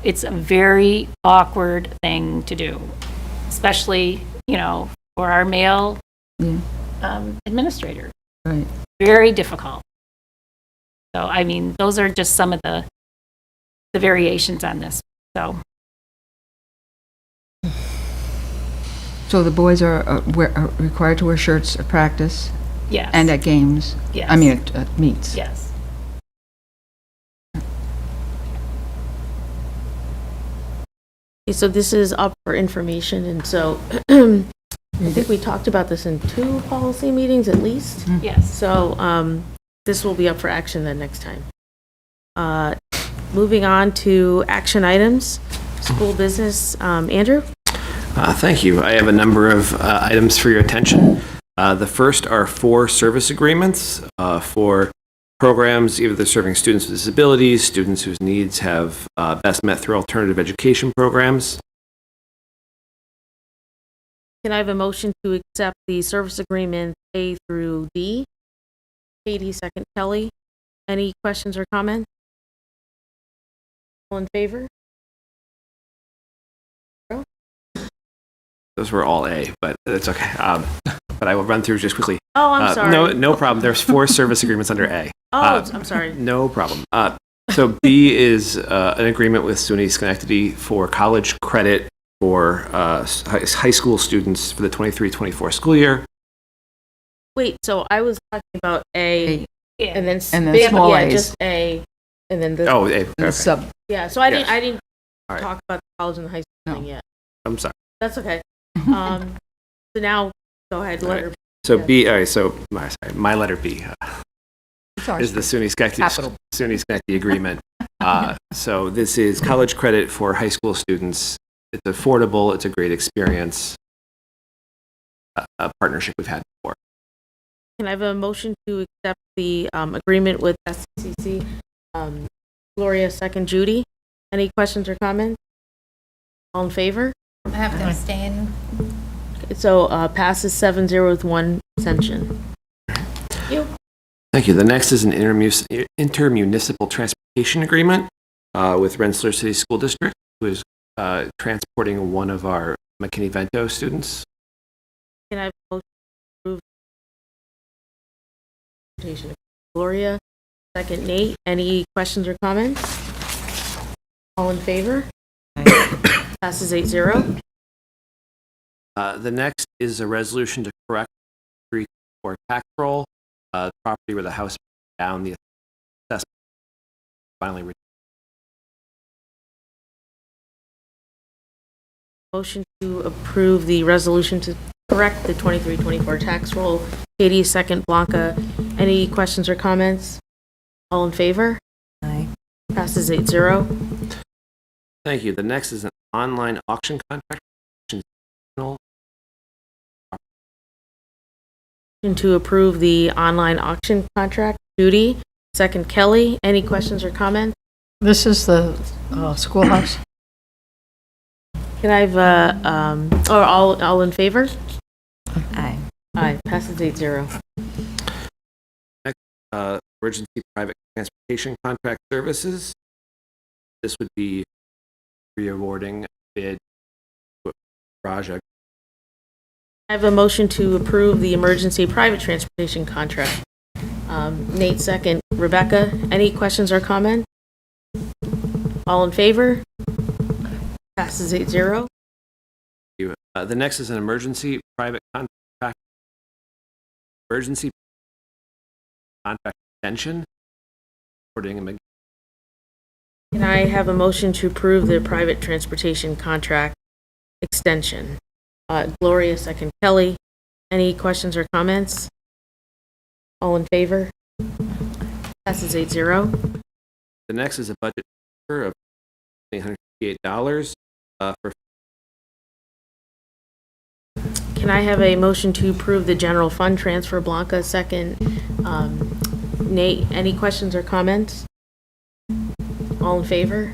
S4: It's a very awkward thing to do, especially, for our male administrators.
S20: Right.
S4: Very difficult. So, I mean, those are just some of the variations on this. So
S20: the boys are required to wear shirts at practice?
S4: Yes.
S20: And at games?
S4: Yes.
S20: I mean, at meets?
S4: Yes.
S1: So this is up for information, and so I think we talked about this in 2 policy meetings at least.
S4: Yes.
S1: So this will be up for action then next time. Moving on to action items, school business. Andrew?
S17: Thank you. I have a number of items for your attention. The first are 4 service agreements for programs, either they're serving students with disabilities, students whose needs have best met through alternative education programs.
S1: Can I have a motion to accept the service agreement A through D? Katie, second Kelly. Any questions or comments? All in favor?
S17: Those were all A, but it's okay. But I will run through just quickly.
S1: Oh, I'm sorry.
S17: No problem. There's 4 service agreements under A.
S1: Oh, I'm sorry.
S17: No problem. So B is an agreement with SUNY Schenectady for college credit for high school students for the 23-24 school year.
S1: Wait, so I was talking about A and then
S20: then small A's.
S1: just A, and then the
S17: Oh, A.
S20: The
S17: Okay.
S20: sub.
S1: yeah. So I
S17: Yes.
S1: didn't
S17: All right.
S1: talk about the college and the high school thing yet.
S17: I'm sorry.
S1: That's okay. So now go ahead.
S17: All
S1: Letter.
S17: right. So B, all right, so my letter B is the SUNY Schenectady agreement. So this is college credit for high school students. It's affordable. It's a great experience. A partnership we've had before.
S1: Can I have a motion to accept the agreement with SCCC? Gloria, second Judy. Any questions or comments? All in favor?
S16: I have to abstain.
S1: So passes 7-0 with 1 abstention. Thank you.
S17: Thank you. The next is an intermunicipal transportation agreement with Rensselaer City School District, who is transporting one of our McKinney-Vento students.
S1: Can I have a motion to approve? Transportation? Gloria, second Nate. Any questions or comments? All in favor? Passes 8-0.
S17: The next is a resolution to correct for tax roll, property where the house burned down, the assessment finally.
S1: Motion to approve the resolution to correct the 23-24 tax roll. Katie, second. Blanca, any questions or comments? All in favor?
S22: Aye.
S1: Passes 8-0.
S17: Thank you. The next is an online auction contract.
S1: Motion to approve the online auction contract. Judy, second Kelly. Any questions or comments?
S19: This is the schoolhouse.
S1: Can I have or all in favor?
S22: Aye.
S1: Aye. Passes 8-0.
S17: Next, emergency private transportation contract services. This would be re-awarding bid to Raja.
S1: I have a motion to approve the emergency private transportation contract. Nate, second. Rebecca, any questions or comments? All in favor? Passes 8-0.
S17: The next is an emergency private contract. Emergency contract extension.
S1: Can I have a motion to approve the private transportation contract extension? Gloria, second Kelly. Any questions or comments? All in favor? Passes 8-0.
S17: The next is a budget transfer of $858 for.
S1: Can I have a motion to approve the general fund transfer? Blanca, second. Nate, any questions or comments? All in favor?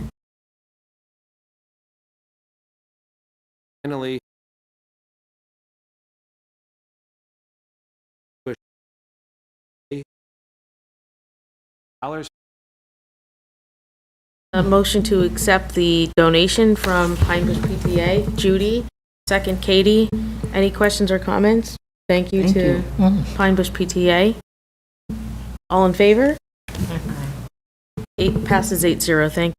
S17: Finally, $8.
S1: A motion to accept the donation from Pine Bush PTA. Judy, second Katie. Any questions or comments? Thank you to Pine Bush PTA. All in favor? 8 passes 8-0. Thank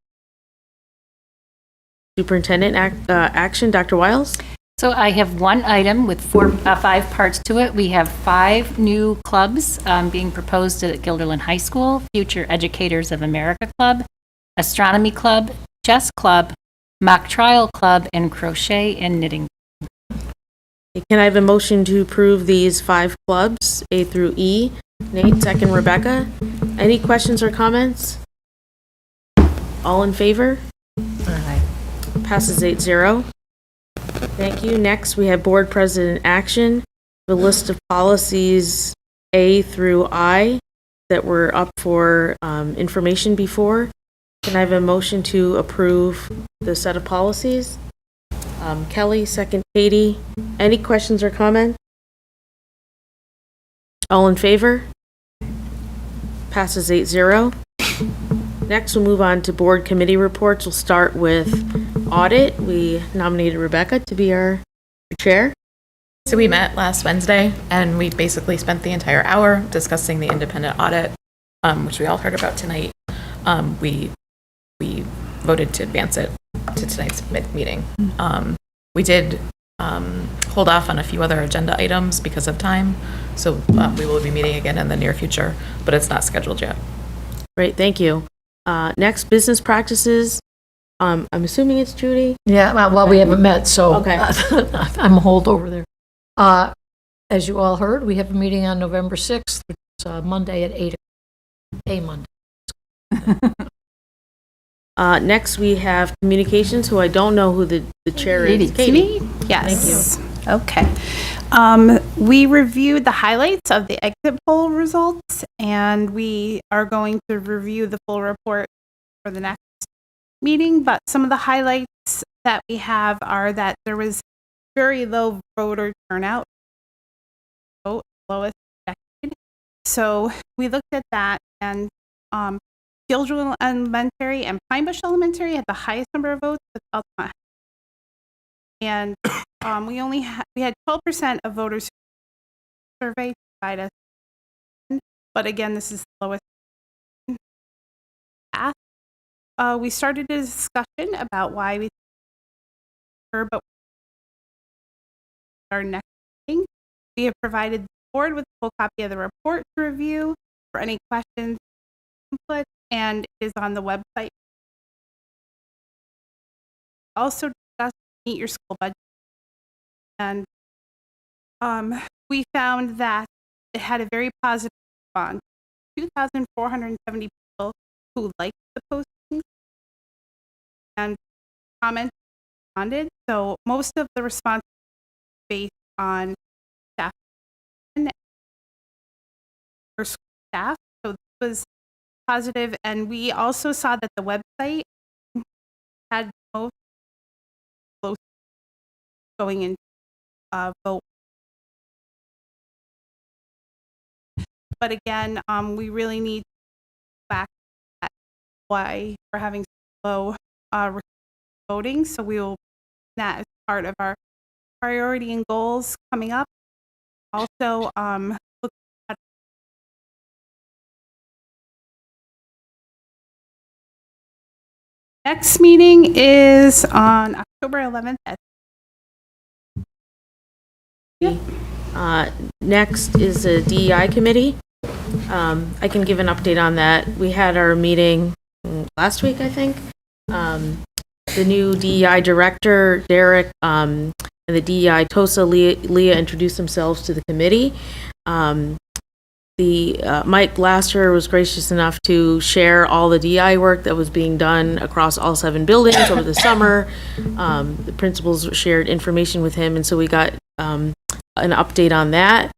S1: you. Superintendent action, Dr. Wiles.
S4: So I have one item with 5 parts to it. We have 5 new clubs being proposed at Guilderland High School: Future Educators of America Club, Astronomy Club, Chess Club, Mock Trial Club, and Crochet and Knitting.
S1: Can I have a motion to approve these 5 clubs, A through E? Nate, second Rebecca. Any questions or comments? All in favor? Passes 8-0. Thank you. Next, we have board president action, the list of policies A through I that were up for information before. Can I have a motion to approve the set of policies? Kelly, second Katie. Any questions or comments? All in favor? Passes 8-0. Next, we'll move on to board committee reports. We'll start with audit. We nominated Rebecca to be our chair.
S8: So we met last Wednesday, and we basically spent the entire hour discussing the independent audit, which we all heard about tonight. We voted to advance it to tonight's meeting. We did hold off on a few other agenda items because of time, so we will be meeting again in the near future, but it's not scheduled yet.
S1: Great, thank you. Next, business practices. I'm assuming it's Judy?
S19: Yeah, well, we haven't met, so
S1: Okay.
S19: I'm a holdover there. As you all heard, we have a meeting on November 6th, which is Monday at 8 a Monday.
S1: Next, we have communications, who I don't know who the chair is. Katie.
S21: Yes. Okay. We reviewed the highlights of the exit poll results, and we are going to review the full report for the next meeting. But some of the highlights that we have are that there was very low voter turnout, lowest decade. So we looked at that, and Guilderland Elementary and Pine Bush Elementary had the highest number of votes, but Altamont. And we had 12% of voters surveyed by us, but again, this is the lowest. We started a discussion about why we but our next meeting. We have provided the board with a full copy of the report to review for any questions, input, and it is on the website. Also discuss meet your school budget. And we found that it had a very positive response. 2,470 people who liked the postings and comments responded. So most of the response based on staff or school staff. So this was positive, and we also saw that the website had most close going in vote. But again, we really need to back at why we're having low voting. So we will that as part of our priority and goals coming up. Also, look at next meeting is on October 11th at
S1: Next is a DEI committee. I can give an update on that. We had our meeting last week, I think. The new DEI director, Derek, and the DEI TOSA, Leah, introduced themselves to the committee. Mike Glasser was gracious enough to share all the DEI work that was being done across all 7 buildings over the summer. The principals shared information with him, and so we got an update on that.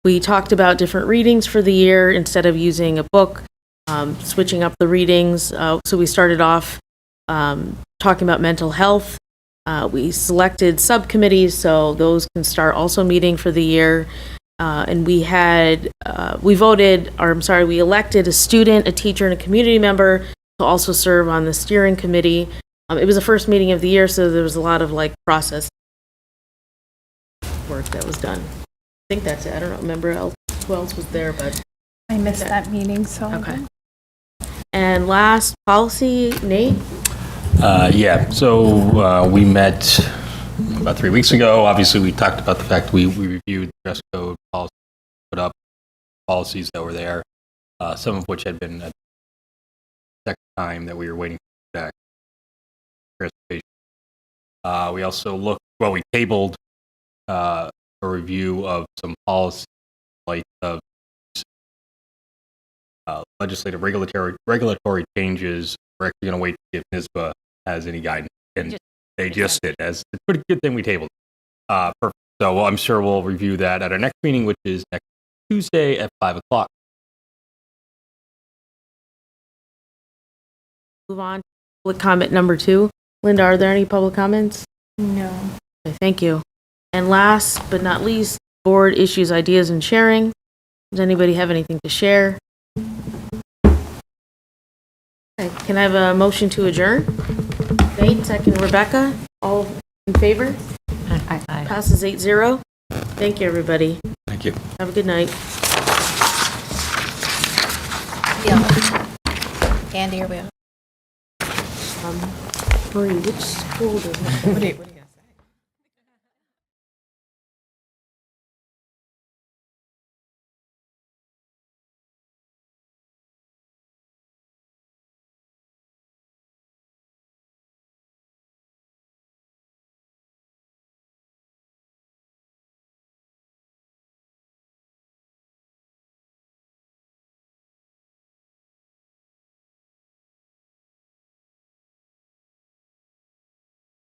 S1: We talked about different readings for the year instead of using a book, switching up the readings. So we started off talking about mental health. We selected subcommittees, so those can start also meeting for the year. And we elected a student, a teacher, and a community member to also serve on the steering committee. It was the first meeting of the year, so there was a lot of process work that was done. I think that's it. I don't remember who else was there, but
S21: I missed that meeting, so
S1: okay. And last, policy, Nate?
S3: So we met about 3 weeks ago. Obviously, we talked about the fact we reviewed the dress code policy, put up policies that were there, some of which had been at the second time that we were waiting for back. We also we tabled a review of some policy, like legislative regulatory changes. We're actually going to wait to see if NISBA has any guidance, and they just did. As it's a pretty good thing we tabled. Perfect. So I'm sure we'll review that at our next meeting, which is next Tuesday at 5 o'clock.
S1: Move on to public comment number 2. Linda, are there any public comments?
S12: No.
S1: Okay, thank you. And last but not least, board issues, ideas, and sharing. Does anybody have anything to share? Okay, can I have a motion to adjourn? Nate, second Rebecca. All in favor?
S19: Aye.
S1: Passes 8-0. Thank you, everybody.
S3: Thank you.
S1: Have a good night.
S16: Andy, are we on?
S1: Bree, which school does